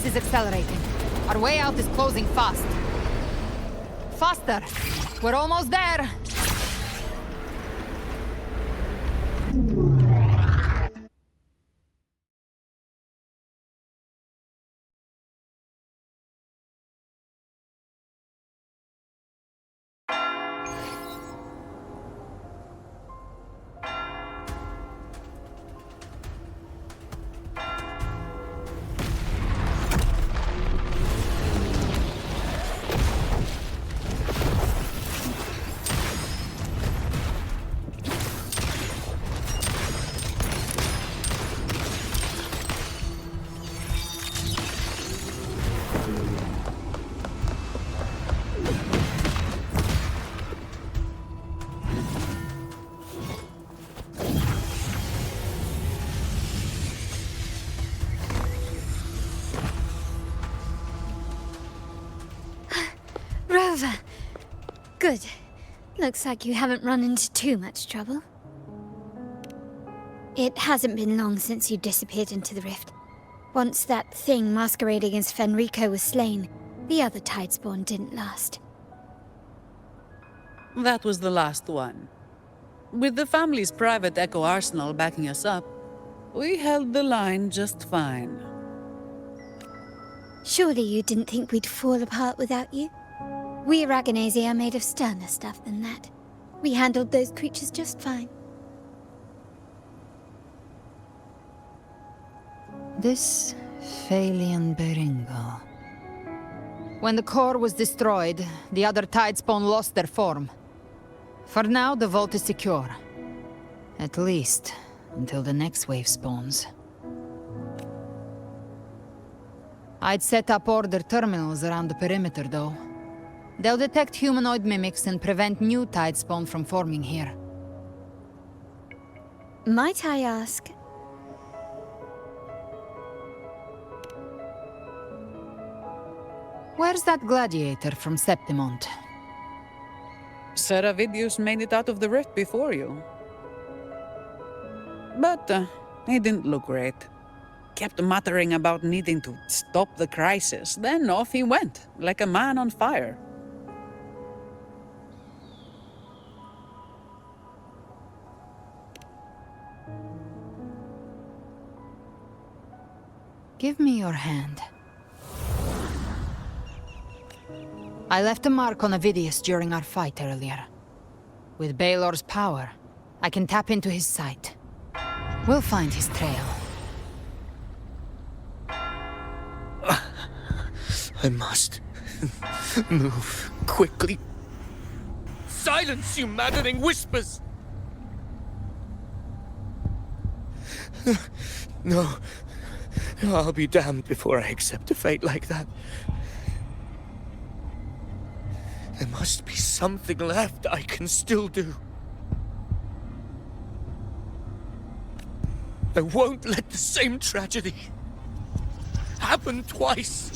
Is accelerating. Our way out is closing fast. Faster! We're almost there! Rover. Good. Looks like you haven't run into too much trouble. It hasn't been long since you disappeared into the rift. Once that thing masquerading as Fenrico was slain, the other Tidespawn didn't last. That was the last one. With the family's private Echo arsenal backing us up, we held the line just fine. Surely you didn't think we'd fall apart without you? We Aragonese are made of sterner stuff than that. We handled those creatures just fine. This Phalian Beringal. When the core was destroyed, the other Tidespawn lost their form. For now, the vault is secure. At least, until the next wave spawns. I'd set up order terminals around the perimeter, though. They'll detect humanoid mimics and prevent new Tidespawn from forming here. Might I ask? Where's that gladiator from Septimont? Seravidius made it out of the rift before you. But he didn't look great. Kept muttering about needing to stop the crisis, then off he went, like a man on fire. Give me your hand. I left a mark on Avidius during our fight earlier. With Baelor's power, I can tap into his sight. We'll find his trail. I must move quickly. Silence, you maddening whispers! No. I'll be damned before I accept a fate like that. There must be something left I can still do. I won't let the same tragedy happen twice.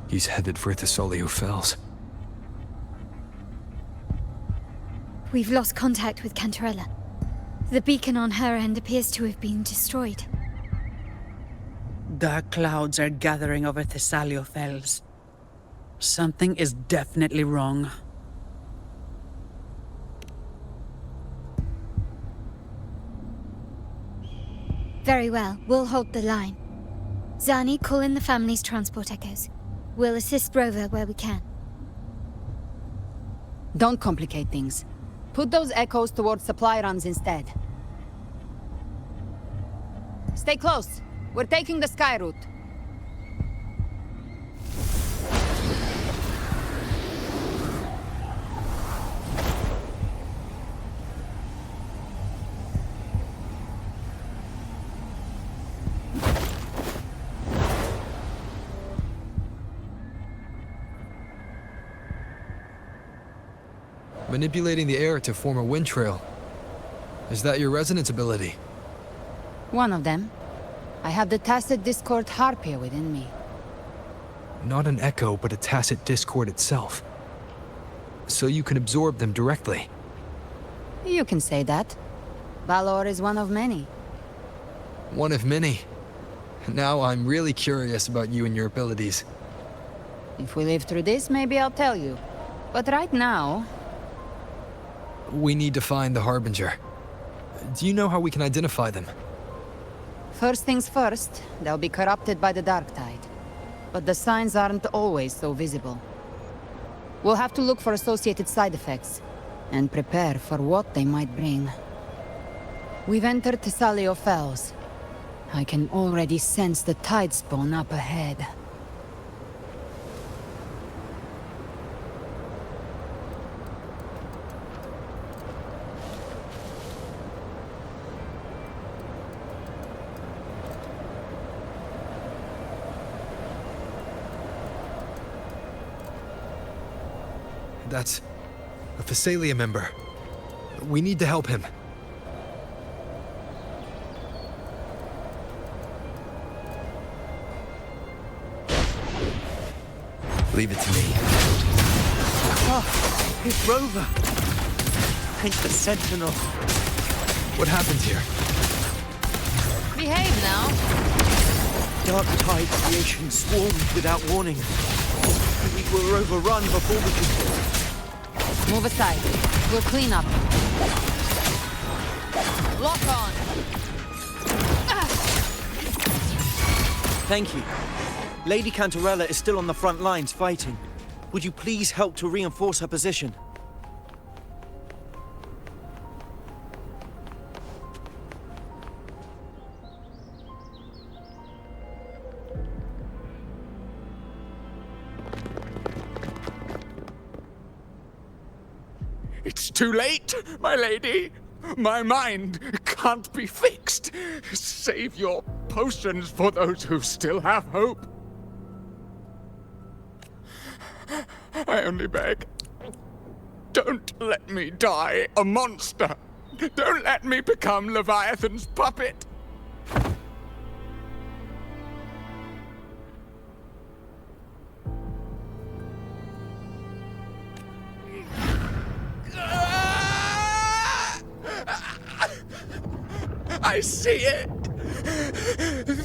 He's headed for Thessalio Fells. We've lost contact with Cantarella. The beacon on her end appears to have been destroyed. Dark clouds are gathering over Thessalio Fells. Something is definitely wrong. Very well, we'll hold the line. Zani, call in the family's transport echoes. We'll assist Rover where we can. Don't complicate things. Put those echoes towards supply runs instead. Stay close. We're taking the sky route. Manipulating the air to form a wind trail. Is that your resonance ability? One of them. I have the Tacit Discord Harpia within me. Not an echo, but a tacit discord itself. So you can absorb them directly. You can say that. Valor is one of many. One of many. Now I'm really curious about you and your abilities. If we live through this, maybe I'll tell you. But right now... We need to find the Harbinger. Do you know how we can identify them? First things first, they'll be corrupted by the Dark Tide. But the signs aren't always so visible. We'll have to look for associated side effects, and prepare for what they might bring. We've entered Thessalio Fells. I can already sense the tide spawn up ahead. That's a Thessalia member. We need to help him. Leave it to me. Oh, it's Rover. Ain't the Sentinel. What happened here? Behave now. Dark Tide creation swarmed without warning. We were overrun before we could... Move aside. We'll clean up. Lock on. Thank you. Lady Cantarella is still on the front lines fighting. Would you please help to reinforce her position? It's too late, my lady. My mind can't be fixed. Save your potions for those who still have hope. I only beg. Don't let me die a monster. Don't let me become Leviathan's puppet. I see it!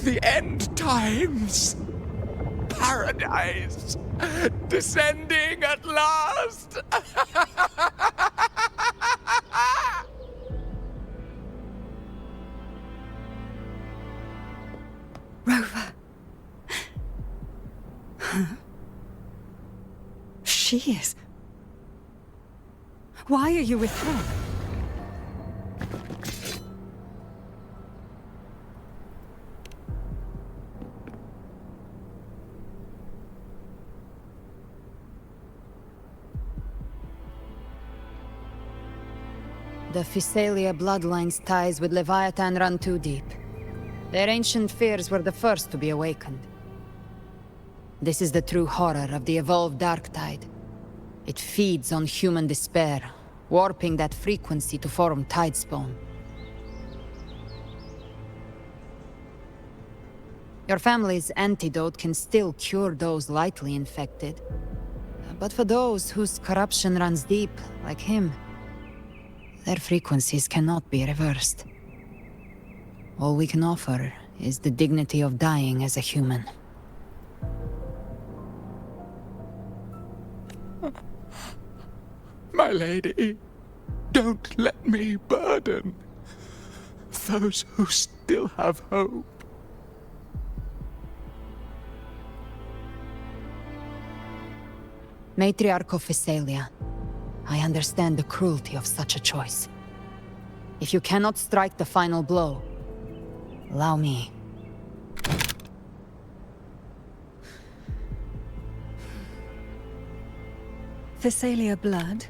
The end times! Paradise! Descending at last! Rover. She is. Why are you with her? The Thessalia bloodline's ties with Leviathan run too deep. Their ancient fears were the first to be awakened. This is the true horror of the evolved Dark Tide. It feeds on human despair, warping that frequency to form Tidespawn. Your family's antidote can still cure those lightly infected. But for those whose corruption runs deep, like him, their frequencies cannot be reversed. All we can offer is the dignity of dying as a human. My lady, don't let me burden of those who still have hope. Matriarch of Physalia, I understand the cruelty of such a choice. If you cannot strike the final blow, allow me. Physalia blood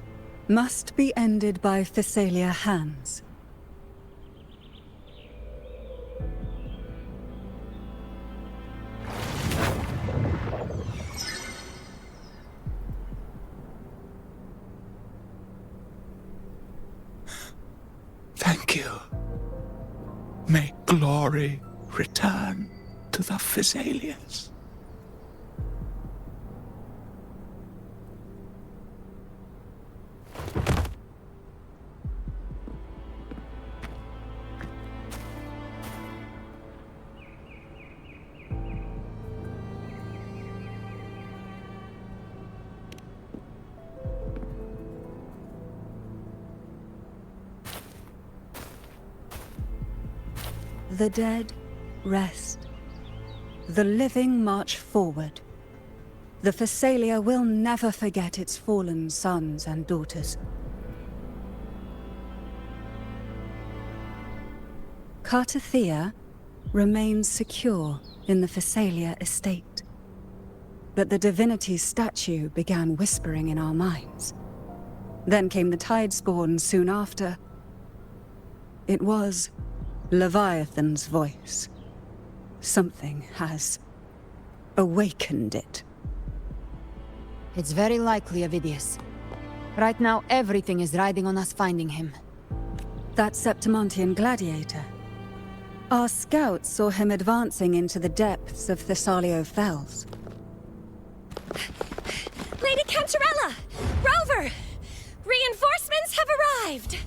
must be ended by Physalia hands. Thank you. May glory return to the Physalians. The dead rest. The living march forward. The Physalia will never forget its fallen sons and daughters. Cartathea remains secure in the Physalia estate. But the divinity's statue began whispering in our minds. Then came the Tidespawn soon after. It was Leviathan's voice. Something has awakened it. It's very likely, Avidius. Right now, everything is riding on us finding him. That Septimontian gladiator. Our scouts saw him advancing into the depths of Thessalio Fells. Lady Cantarella! Rover! Reinforcements have arrived!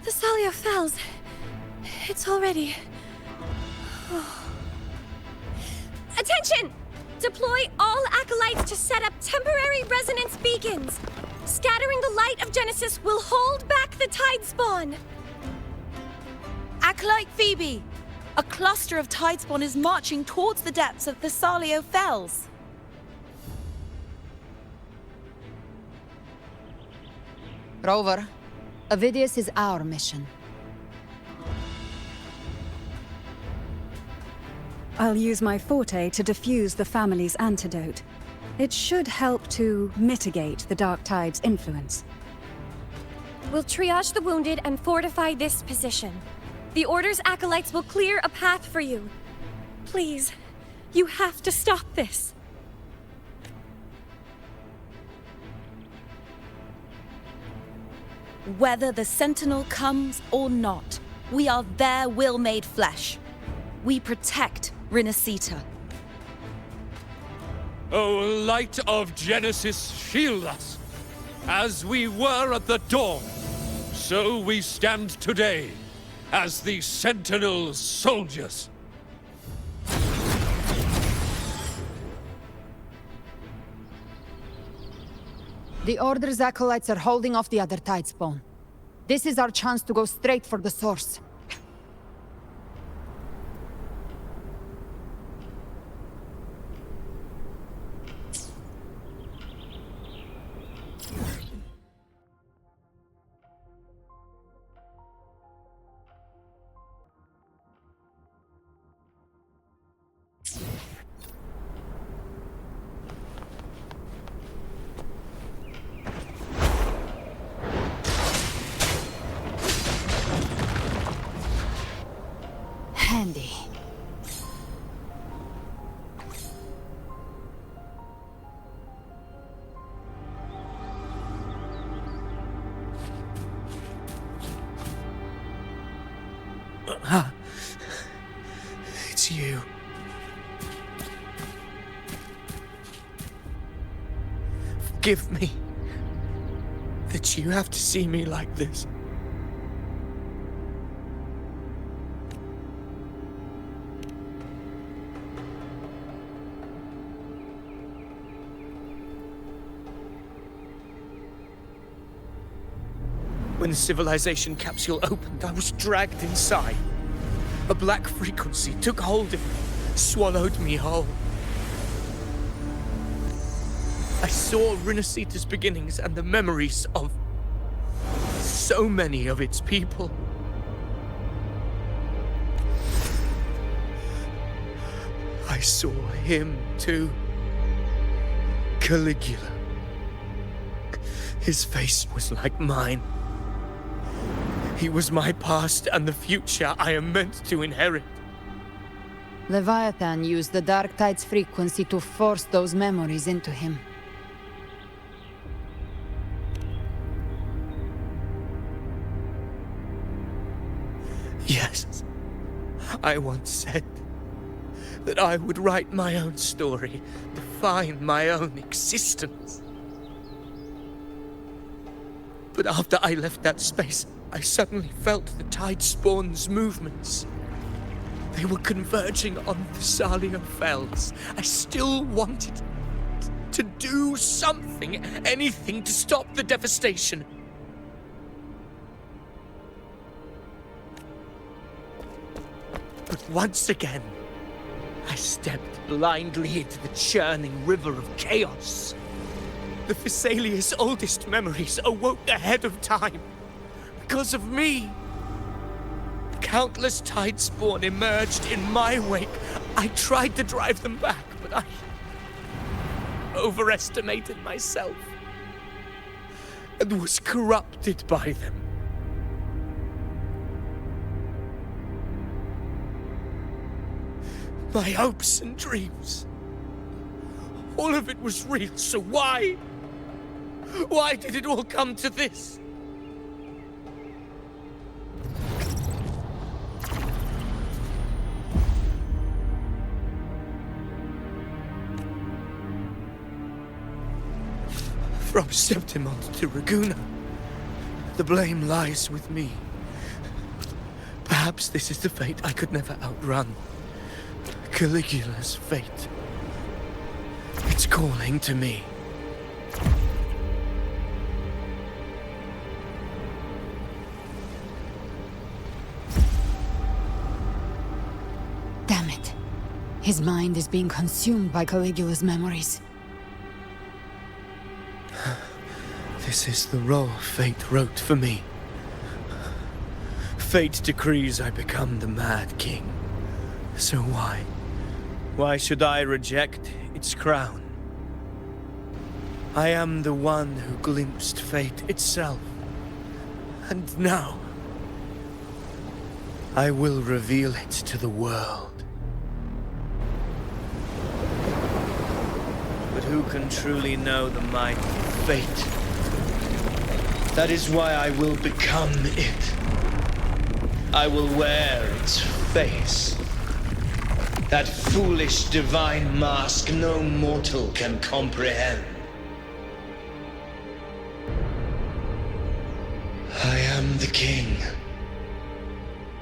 Thessalio Fells. It's already... Attention! Deploy all acolytes to set up temporary resonance beacons. Scattering the light of Genesis will hold back the Tidespawn. Acolyte Phoebe! A cluster of Tidespawn is marching towards the depths of Thessalio Fells. Rover, Avidius is our mission. I'll use my forte to defuse the family's antidote. It should help to mitigate the Dark Tide's influence. We'll triage the wounded and fortify this position. The Order's acolytes will clear a path for you. Please, you have to stop this. Whether the Sentinel comes or not, we are their will made flesh. We protect Rinasita. O light of Genesis, shield us! As we were at the dawn, so we stand today, as the Sentinel's soldiers. The Order's acolytes are holding off the other Tidespawn. This is our chance to go straight for the source. Handy. It's you. Forgive me that you have to see me like this. When the civilization capsule opened, I was dragged inside. A black frequency took hold of me, swallowed me whole. I saw Rinasita's beginnings and the memories of so many of its people. I saw him too. Caligula. His face was like mine. He was my past and the future I am meant to inherit. Leviathan used the Dark Tide's frequency to force those memories into him. Yes, I once said that I would write my own story, define my own existence. But after I left that space, I suddenly felt the Tidespawn's movements. They were converging on Thessalia Fells. I still wanted to do something, anything to stop the devastation. But once again, I stepped blindly into the churning river of chaos. The Thessalia's oldest memories awoke ahead of time. Because of me. Countless Tidespawn emerged in my wake. I tried to drive them back, but I overestimated myself and was corrupted by them. My hopes and dreams. All of it was real, so why? Why did it all come to this? From Septimont to Ragusa, the blame lies with me. Perhaps this is the fate I could never outrun. Caligula's fate. It's calling to me. Damn it. His mind is being consumed by Caligula's memories. This is the role fate wrote for me. Fate decrees I become the Mad King. So why? Why should I reject its crown? I am the one who glimpsed fate itself. And now, I will reveal it to the world. But who can truly know the might of fate? That is why I will become it. I will wear its face. That foolish divine mask no mortal can comprehend. I am the king,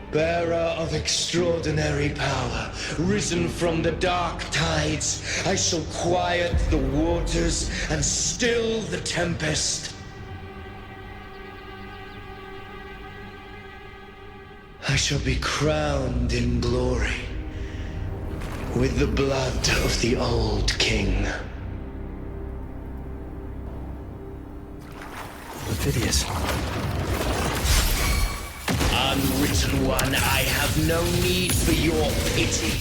bearer of extraordinary power, risen from the dark tides. I shall quiet the waters and still the tempest. I shall be crowned in glory with the blood of the old king. Ophidius. Unwritten one, I have no need for your pity.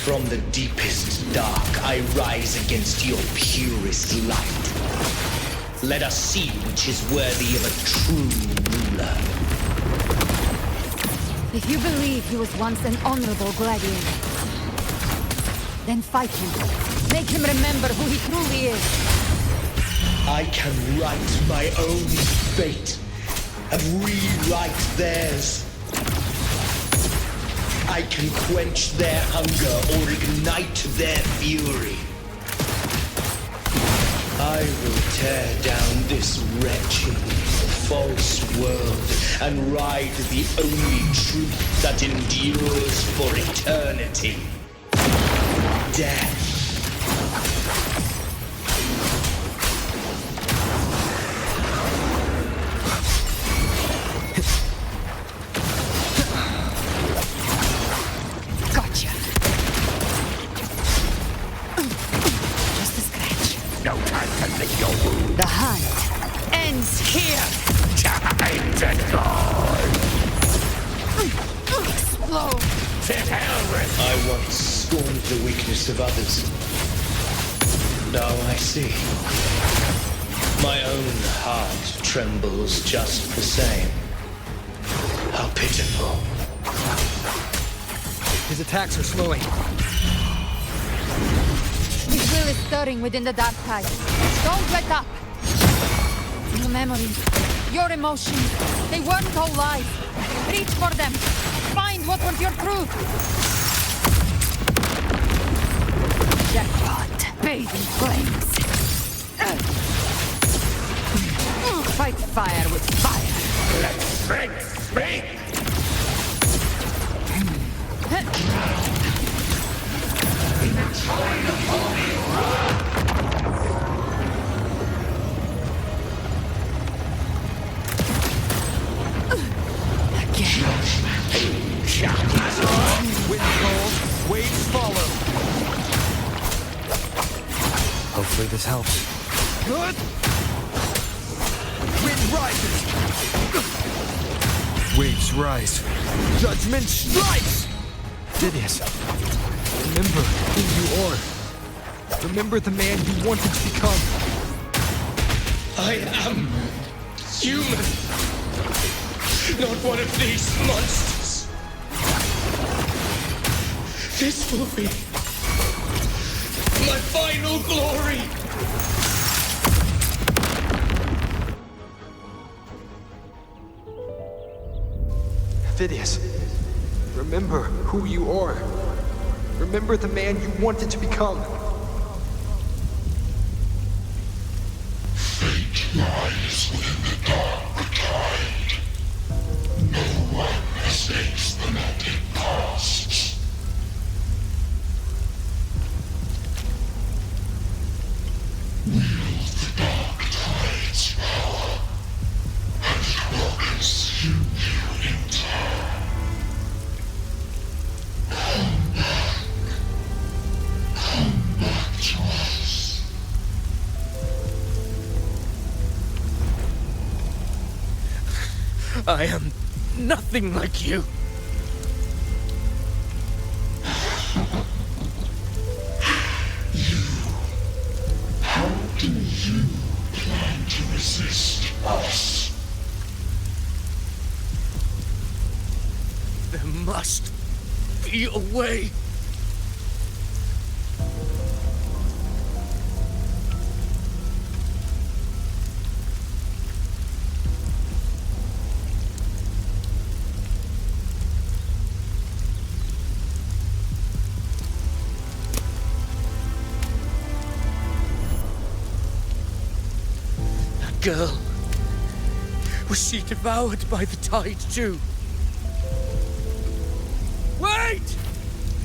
From the deepest dark, I rise against your purest light. Let us see which is worthy of a true ruler. If you believe he was once an honorable gladiator, then fight him. Make him remember who he truly is. I can write my own fate and rewrite theirs. I can quench their hunger or ignite their fury. I will tear down this wretched, false world and ride the only truth that endures for eternity. Death. The hunt ends here! Time to go! Explode! To hell with I once scorned the weakness of others. Now I see. My own heart trembles just the same. How pitiful. His attacks are slowing. His will is stirring within the dark tide. Don't let up! Your memories, your emotions, they weren't all lies. Reach for them. Find what was your truth. Jackpot, bathe in flames. Fight fire with fire. Let strength speak! Wind calls, waves follow. Hopefully this helps. Good. Wind rises. Waves rise. Judgment strikes. Phidias, remember who you are. Remember the man you wanted to become. I am human. Not one of these monsters. This will be my final glory. Phidias, remember who you are. Remember the man you wanted to become. Fate lies within the dark tide. No one mistakes the net it casts. Wield the dark tide's power, and it will consume you in turn. Come back to us. I am nothing like you. How do you plan to resist us? There must be a way. That girl. Was she devoured by the tide too? Wait!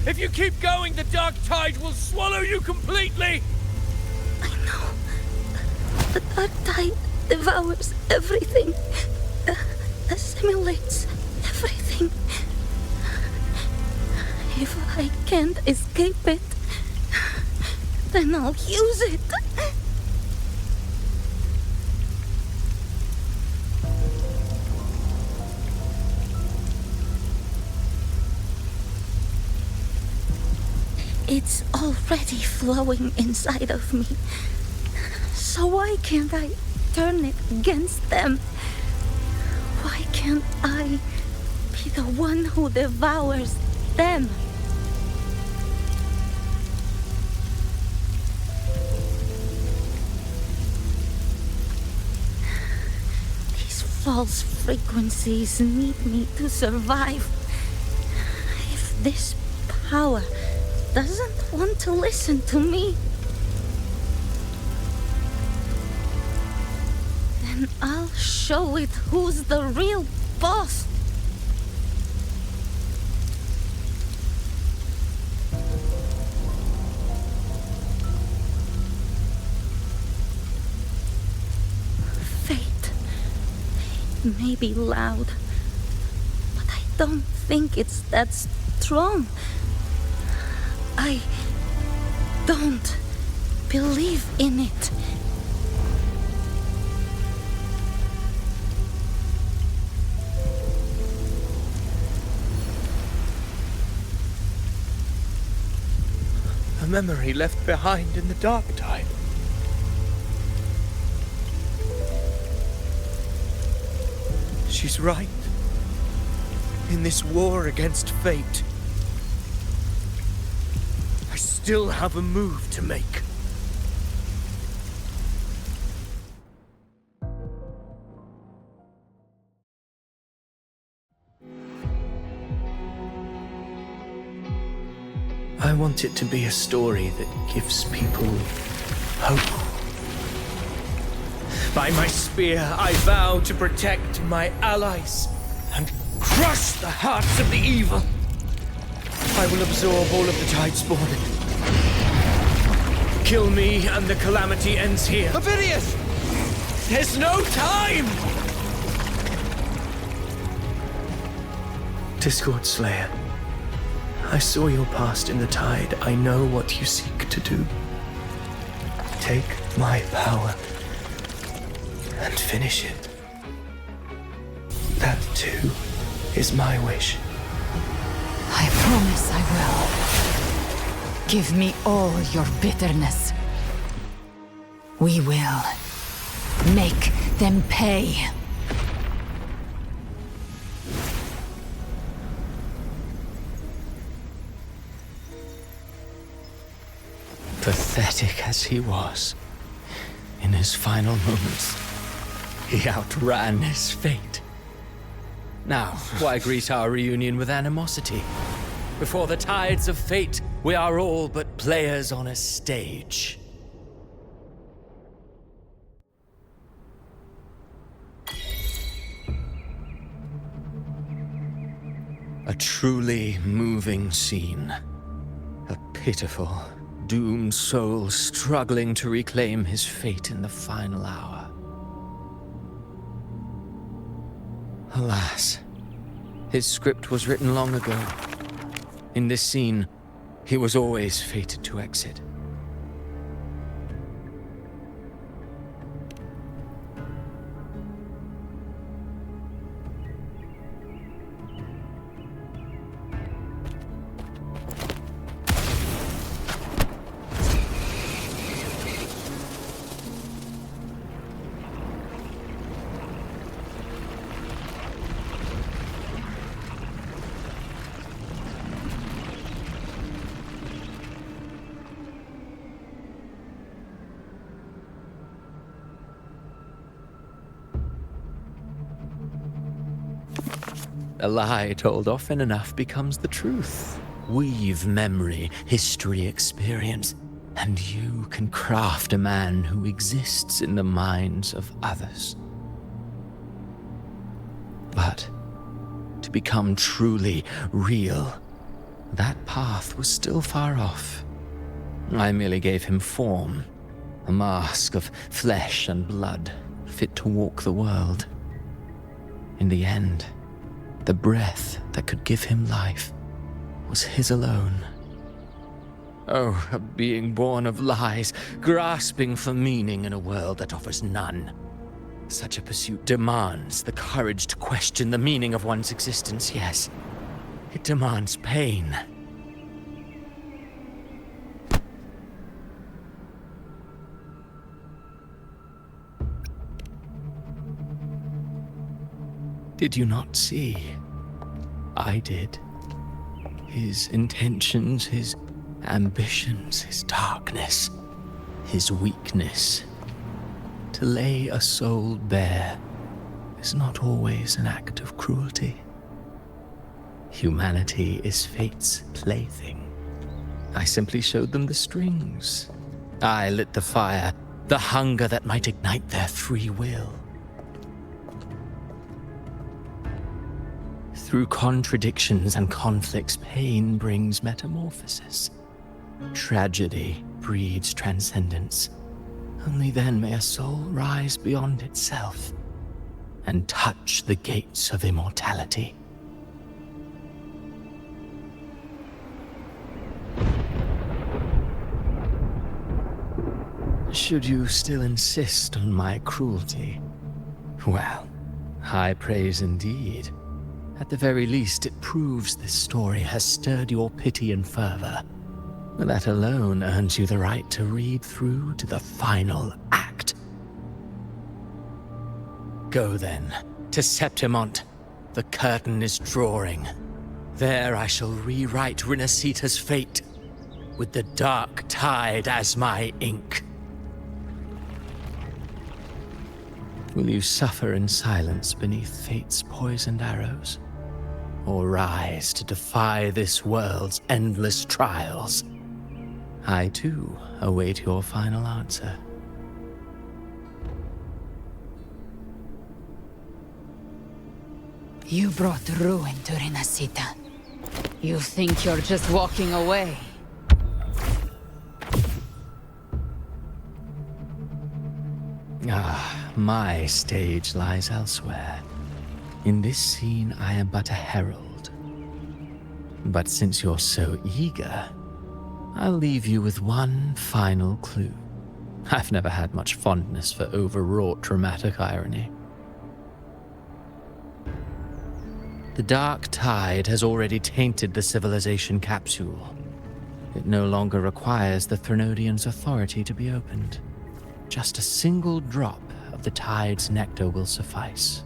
If you keep going, the dark tide will swallow you completely! The dark tide devours everything, assimilates everything. If I can't escape it, then I'll use it. It's already flowing inside of me. So why can't I turn it against them? Why can't I be the one who devours them? These false frequencies need me to survive. If this power doesn't want to listen to me, then I'll show it who's the real boss. Fate may be loud, but I don't think it's that strong. I don't believe in it. memory left behind in the Dark Tide. She's right. In this war against fate, I still have a move to make. I want it to be a story that gives people hope. By my spear, I vow to protect my allies and crush the hearts of the evil. I will absorb all of the Tidespawn. Kill me and the calamity ends here. Ovidius! There's no time! Discord Slayer, I saw your past in the Tide. I know what you seek to do. Take my power and finish it. That, too, is my wish. I promise I will. Give me all your bitterness. We will make them pay. Pathetic as he was, in his final moments, he outran his fate. Now, why greet our reunion with animosity? Before the tides of fate, we are all but players on a stage. A truly moving scene. A pitiful, doomed soul struggling to reclaim his fate in the final hour. Alas, his script was written long ago. In this scene, he was always fated to exit. A lie told often enough becomes the truth. Weave memory, history, experience, and you can craft a man who exists in the minds of others. But to become truly real, that path was still far off. I merely gave him form, a mask of flesh and blood, fit to walk the world. In the end, the breath that could give him life was his alone. Oh, a being born of lies, grasping for meaning in a world that offers none. Such a pursuit demands the courage to question the meaning of one's existence, yes. It demands pain. Did you not see? I did. His intentions, his ambitions, his darkness, his weakness. To lay a soul bare is not always an act of cruelty. Humanity is fate's plaything. I simply showed them the strings. I lit the fire, the hunger that might ignite their free will. Through contradictions and conflicts, pain brings metamorphosis. Tragedy breeds transcendence. Only then may a soul rise beyond itself and touch the gates of immortality. Should you still insist on my cruelty? Well, high praise indeed. At the very least, it proves this story has stirred your pity and fervor. That alone earns you the right to read through to the final act. Go then, to Septimont. The curtain is drawing. There I shall rewrite Rinasita's fate, with the dark tide as my ink. Will you suffer in silence beneath fate's poisoned arrows? Or rise to defy this world's endless trials? I too await your final answer. You brought ruin to Rinasita. You think you're just walking away? My stage lies elsewhere. In this scene, I am but a herald. But since you're so eager, I'll leave you with one final clue. I've never had much fondness for overwrought dramatic irony. The dark tide has already tainted the civilization capsule. It no longer requires the Threnodians' authority to be opened. Just a single drop of the tide's nectar will suffice.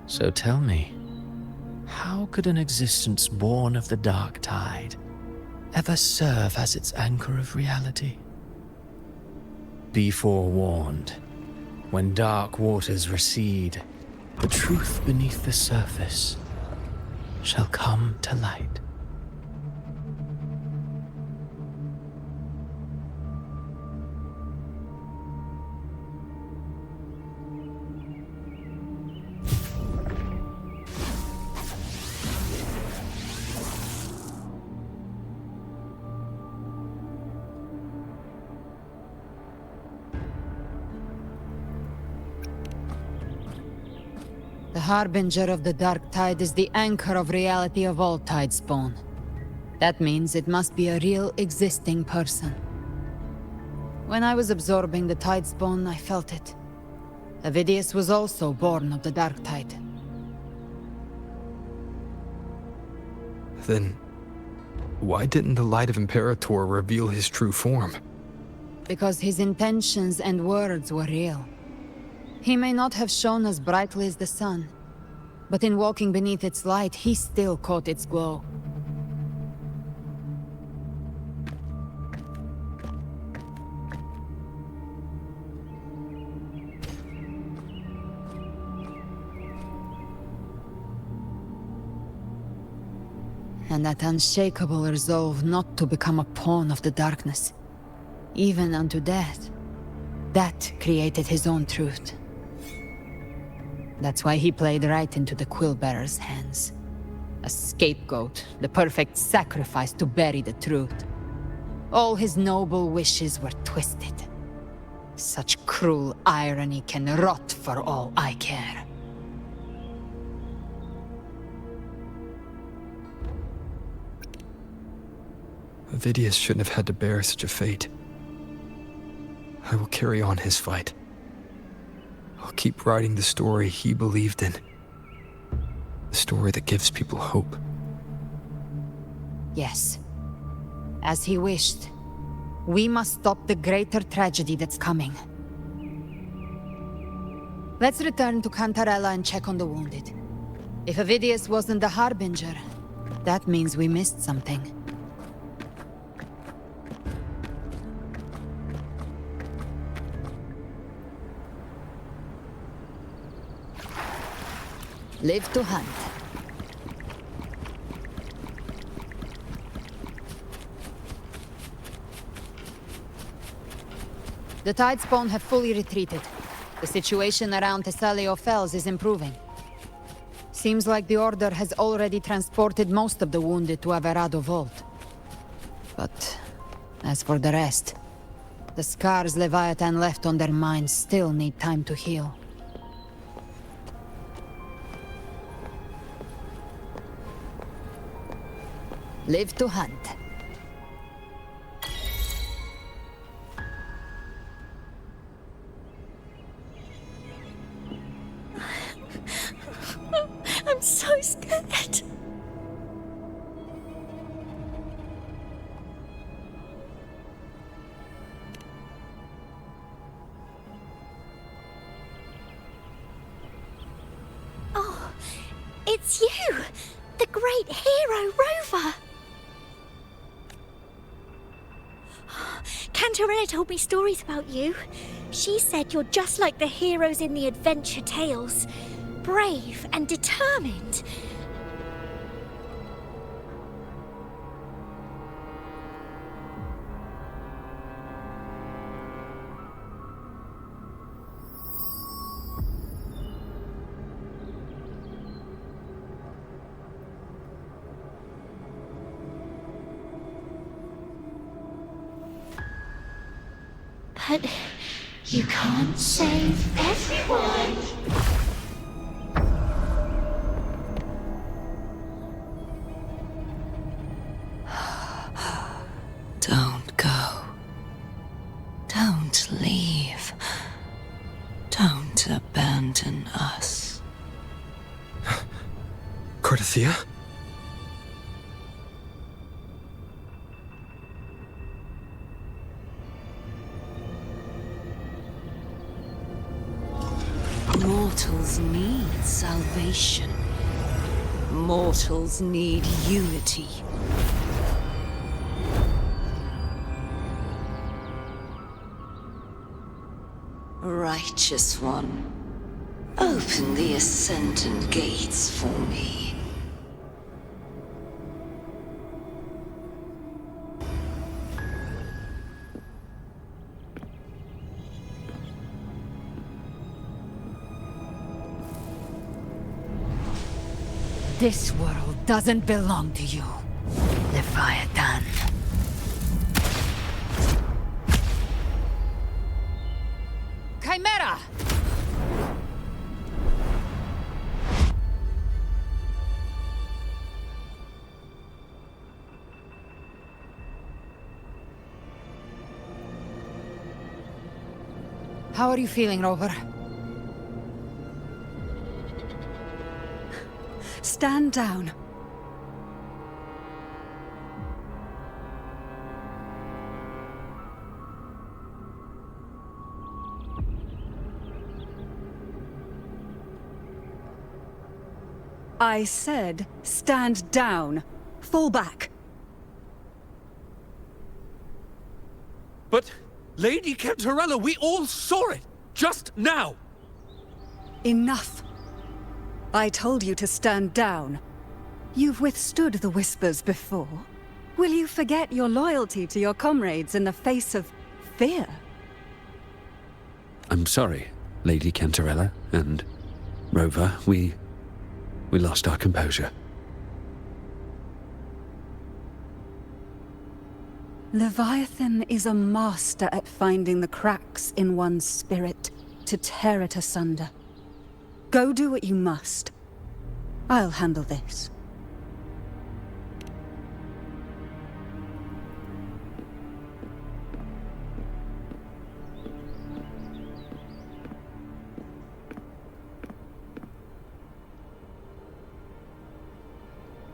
So tell me, how could an existence born of the dark tide ever serve as its anchor of reality? Be forewarned. When dark waters recede, the truth beneath the surface shall come to light. The Harbinger of the Dark Tide is the anchor of reality of all Tidespawn. That means it must be a real, existing person. When I was absorbing the Tidespawn, I felt it. Avidius was also born of the Dark Tide. Then, why didn't the Light of Imperator reveal his true form? Because his intentions and words were real. He may not have shone as brightly as the sun, but in walking beneath its light, he still caught its glow. And that unshakable resolve not to become a pawn of the darkness, even unto death, that created his own truth. That's why he played right into the Quillbearer's hands. A scapegoat, the perfect sacrifice to bury the truth. All his noble wishes were twisted. Such cruel irony can rot for all I care. Avidius shouldn't have had to bear such a fate. I will carry on his fight. I'll keep writing the story he believed in. The story that gives people hope. Yes. As he wished. We must stop the greater tragedy that's coming. Let's return to Cantarella and check on the wounded. If Avidius wasn't the Harbinger, that means we missed something. Live to hunt. The Tidespawn have fully retreated. The situation around Thessalio Fells is improving. Seems like the Order has already transported most of the wounded to Averado Vault. But as for the rest, the scars Leviathan left on their minds still need time to heal. Live to hunt. I'm so scared. great hero, Rover! Cantarella told me stories about you. She said you're just like the heroes in the adventure tales. Brave and determined. But you can't save everyone. Don't go. Don't leave. Don't abandon us. Cardathia? Mortals need salvation. Mortals need unity. Righteous One, open the Ascendant Gates for me. This world doesn't belong to you, Leviathan. Chimera! How are you feeling, Rover? Stand down. I said, stand down. Fall back. But, Lady Cantarella, we all saw it! Just now! Enough. I told you to stand down. You've withstood the whispers before. Will you forget your loyalty to your comrades in the face of fear? I'm sorry, Lady Cantarella and Rover. We lost our composure. Leviathan is a master at finding the cracks in one's spirit to tear it asunder. Go do what you must. I'll handle this.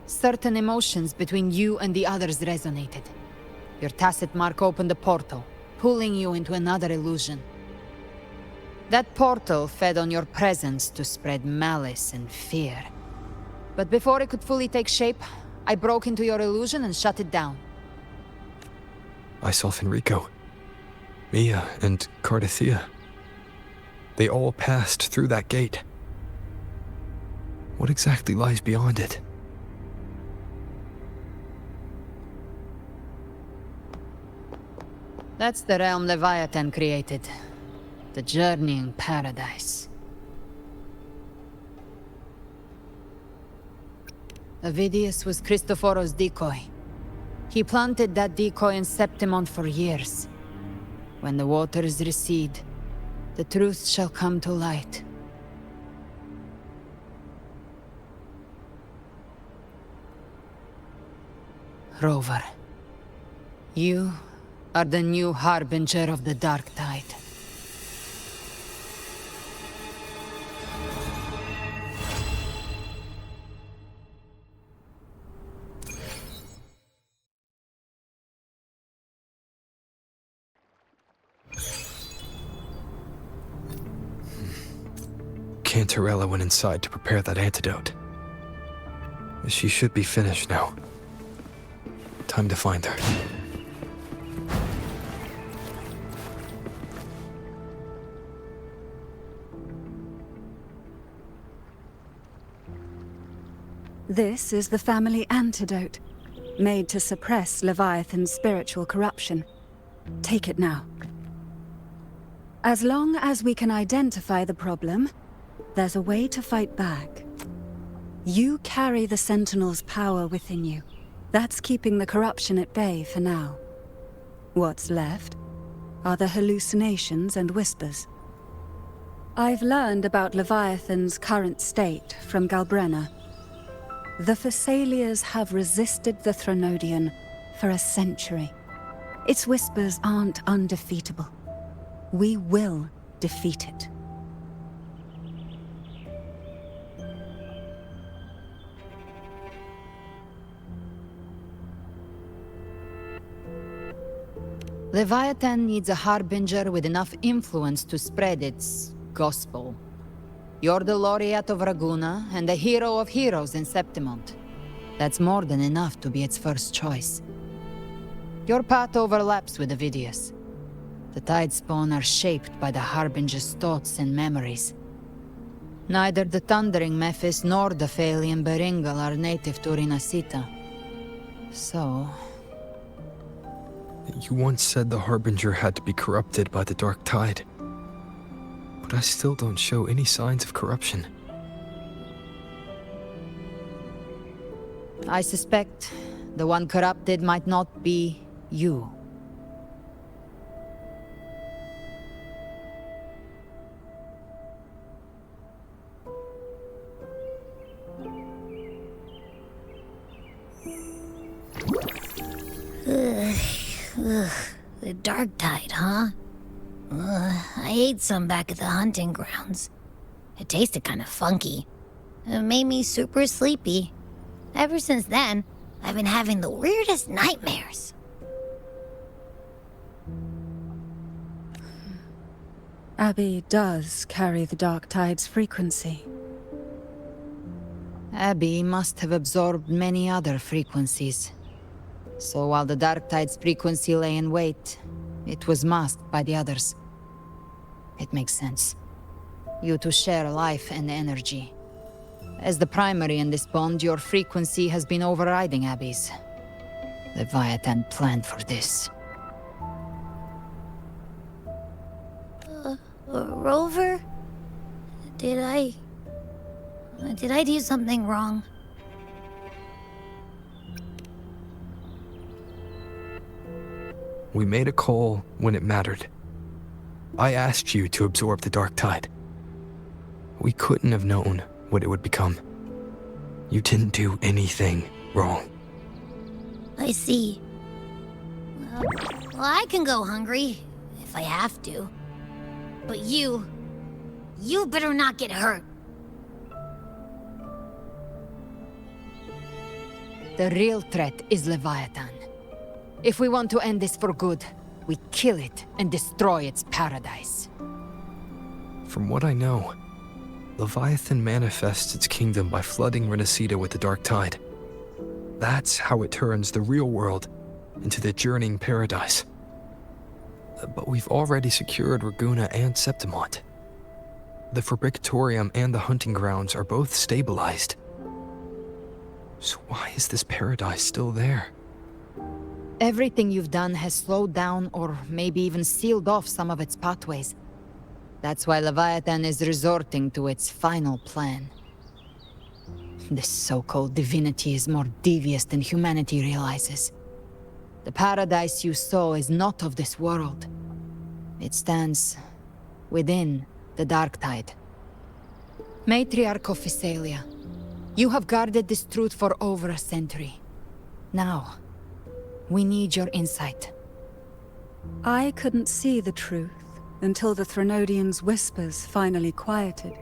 Certain emotions between you and the others resonated. Your tacit mark opened a portal, pulling you into another illusion. That portal fed on your presence to spread malice and fear. But before it could fully take shape, I broke into your illusion and shut it down. I saw Fenrico, Mia, and Cardathia. They all passed through that gate. What exactly lies beyond it? That's the realm Leviathan created. The journeying paradise. Avidius was Cristoforo's decoy. He planted that decoy in Septimon for years. When the waters recede, the truth shall come to light. Rover, you are the new harbinger of the Dark Tide. Cantarella went inside to prepare that antidote. She should be finished now. Time to find her. This is the family antidote, made to suppress Leviathan's spiritual corruption. Take it now. As long as we can identify the problem, there's a way to fight back. You carry the Sentinel's power within you. That's keeping the corruption at bay for now. What's left are the hallucinations and whispers. I've learned about Leviathan's current state from Galbrenna. The Thessalians have resisted the Threnodian for a century. Its whispers aren't undefeatable. We will defeat it. Leviathan needs a harbinger with enough influence to spread its gospel. You're the laureate of Raguna and the hero of heroes in Septimont. That's more than enough to be its first choice. Your path overlaps with Ovidius. The Tidespawn are shaped by the Harbinger's thoughts and memories. Neither the Thundering Mephis nor the Phalian Beringal are native to Rinasita. So... You once said the Harbinger had to be corrupted by the Dark Tide. But I still don't show any signs of corruption. I suspect the one corrupted might not be you. Ugh, the Dark Tide, huh? I ate some back at the hunting grounds. It tasted kind of funky. It made me super sleepy. Ever since then, I've been having the weirdest nightmares. Abby does carry the Dark Tide's frequency. Abby must have absorbed many other frequencies. So while the Dark Tide's frequency lay in wait, it was masked by the others. It makes sense. You two share life and energy. As the primary in this bond, your frequency has been overriding Abby's. Leviathan planned for this. Rover? Did I do something wrong? We made a call when it mattered. I asked you to absorb the Dark Tide. We couldn't have known what it would become. You didn't do anything wrong. I see. Well, I can go hungry, if I have to. But you better not get hurt. The real threat is Leviathan. If we want to end this for good, we kill it and destroy its paradise. From what I know, Leviathan manifests its kingdom by flooding Rinasita with the Dark Tide. That's how it turns the real world into the journeying paradise. But we've already secured Raguna and Septimont. The Fabricatorium and the hunting grounds are both stabilized. So why is this paradise still there? Everything you've done has slowed down or maybe even sealed off some of its pathways. That's why Leviathan is resorting to its final plan. This so-called divinity is more devious than humanity realizes. The paradise you saw is not of this world. It stands within the Dark Tide. Matriarch of Physalia, you have guarded this truth for over a century. Now, we need your insight. I couldn't see the truth until the Threnodian's whispers finally quieted.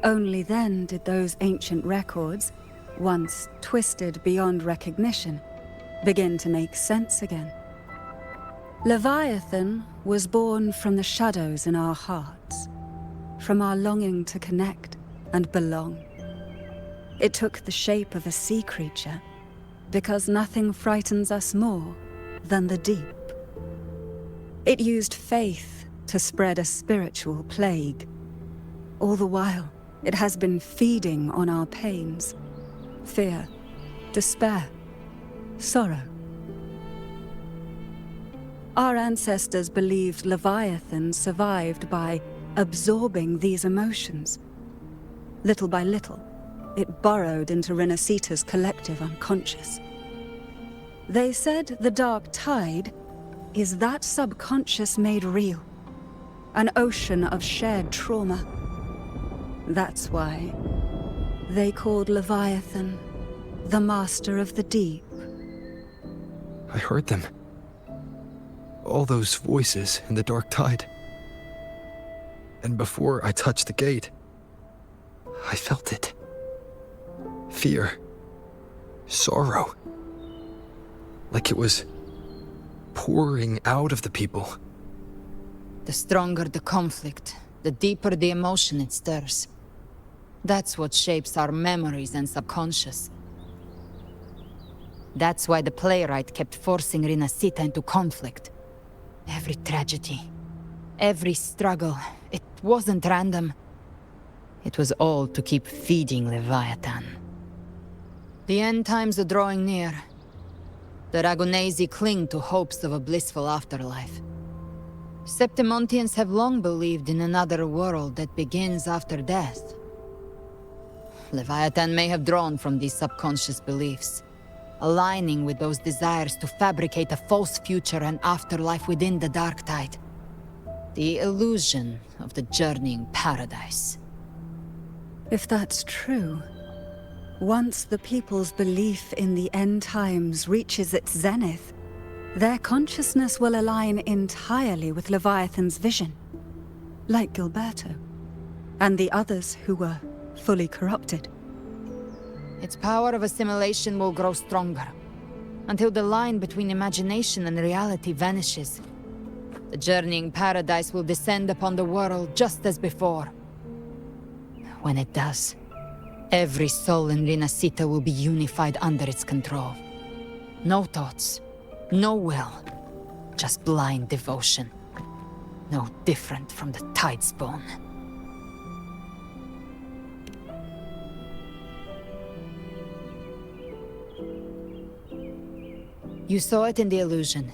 Only then did those ancient records, once twisted beyond recognition, begin to make sense again. Leviathan was born from the shadows in our hearts, from our longing to connect and belong. It took the shape of a sea creature, because nothing frightens us more than the deep. It used faith to spread a spiritual plague. All the while, it has been feeding on our pains, fear, despair, sorrow. Our ancestors believed Leviathan survived by absorbing these emotions. Little by little, it burrowed into Renacita's collective unconscious. They said the Dark Tide is that subconscious made real, an ocean of shared trauma. That's why they called Leviathan the Master of the Deep. I heard them. All those voices in the Dark Tide. And before I touched the gate, I felt it. Fear. Sorrow. Like it was pouring out of the people. The stronger the conflict, the deeper the emotion it stirs. That's what shapes our memories and subconscious. That's why the playwright kept forcing Renacita into conflict. Every tragedy, every struggle, it wasn't random. It was all to keep feeding Leviathan. The end times are drawing near. The Ragonesi cling to hopes of a blissful afterlife. Septimontians have long believed in another world that begins after death. Leviathan may have drawn from these subconscious beliefs, aligning with those desires to fabricate a false future and afterlife within the Dark Tide. The illusion of the journeying paradise. If that's true, once the people's belief in the end times reaches its zenith, their consciousness will align entirely with Leviathan's vision, like Gilberto, and the others who were fully corrupted. Its power of assimilation will grow stronger, until the line between imagination and reality vanishes. The journeying paradise will descend upon the world just as before. When it does, every soul in Renacita will be unified under its control. No thoughts, no will, just blind devotion. No different from the Tidespawn. You saw it in the illusion.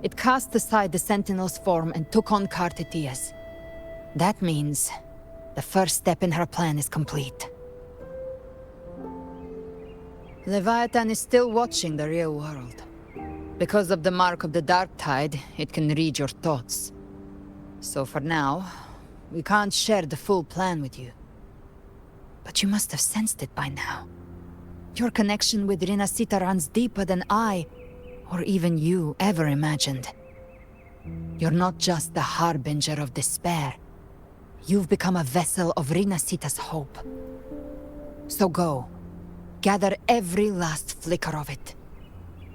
It cast aside the Sentinel's form and took on Cartitia's. That means the first step in her plan is complete. Leviathan is still watching the real world. Because of the mark of the Dark Tide, it can read your thoughts. So for now, we can't share the full plan with you. But you must have sensed it by now. Your connection with Renacita runs deeper than I, or even you, ever imagined. You're not just the harbinger of despair. You've become a vessel of Renacita's hope. So go. Gather every last flicker of it.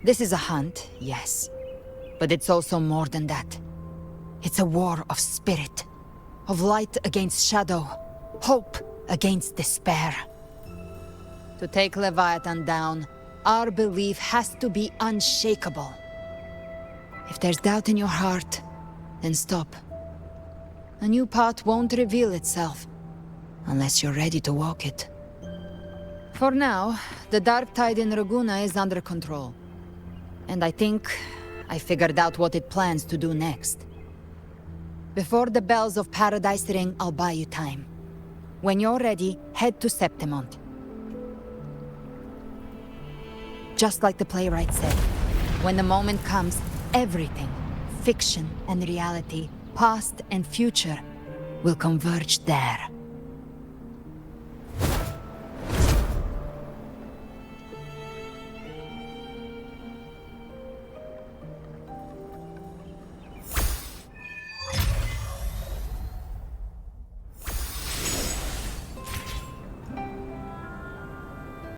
This is a hunt, yes. But it's also more than that. It's a war of spirit. Of light against shadow. Hope against despair. To take Leviathan down, our belief has to be unshakable. If there's doubt in your heart, then stop. A new path won't reveal itself, unless you're ready to walk it. For now, the Dark Tide in Raguna is under control. And I think I figured out what it plans to do next. Before the bells of Paradise ring, I'll buy you time. When you're ready, head to Septimont. Just like the playwright said, when the moment comes, everything, fiction and reality, past and future, will converge there.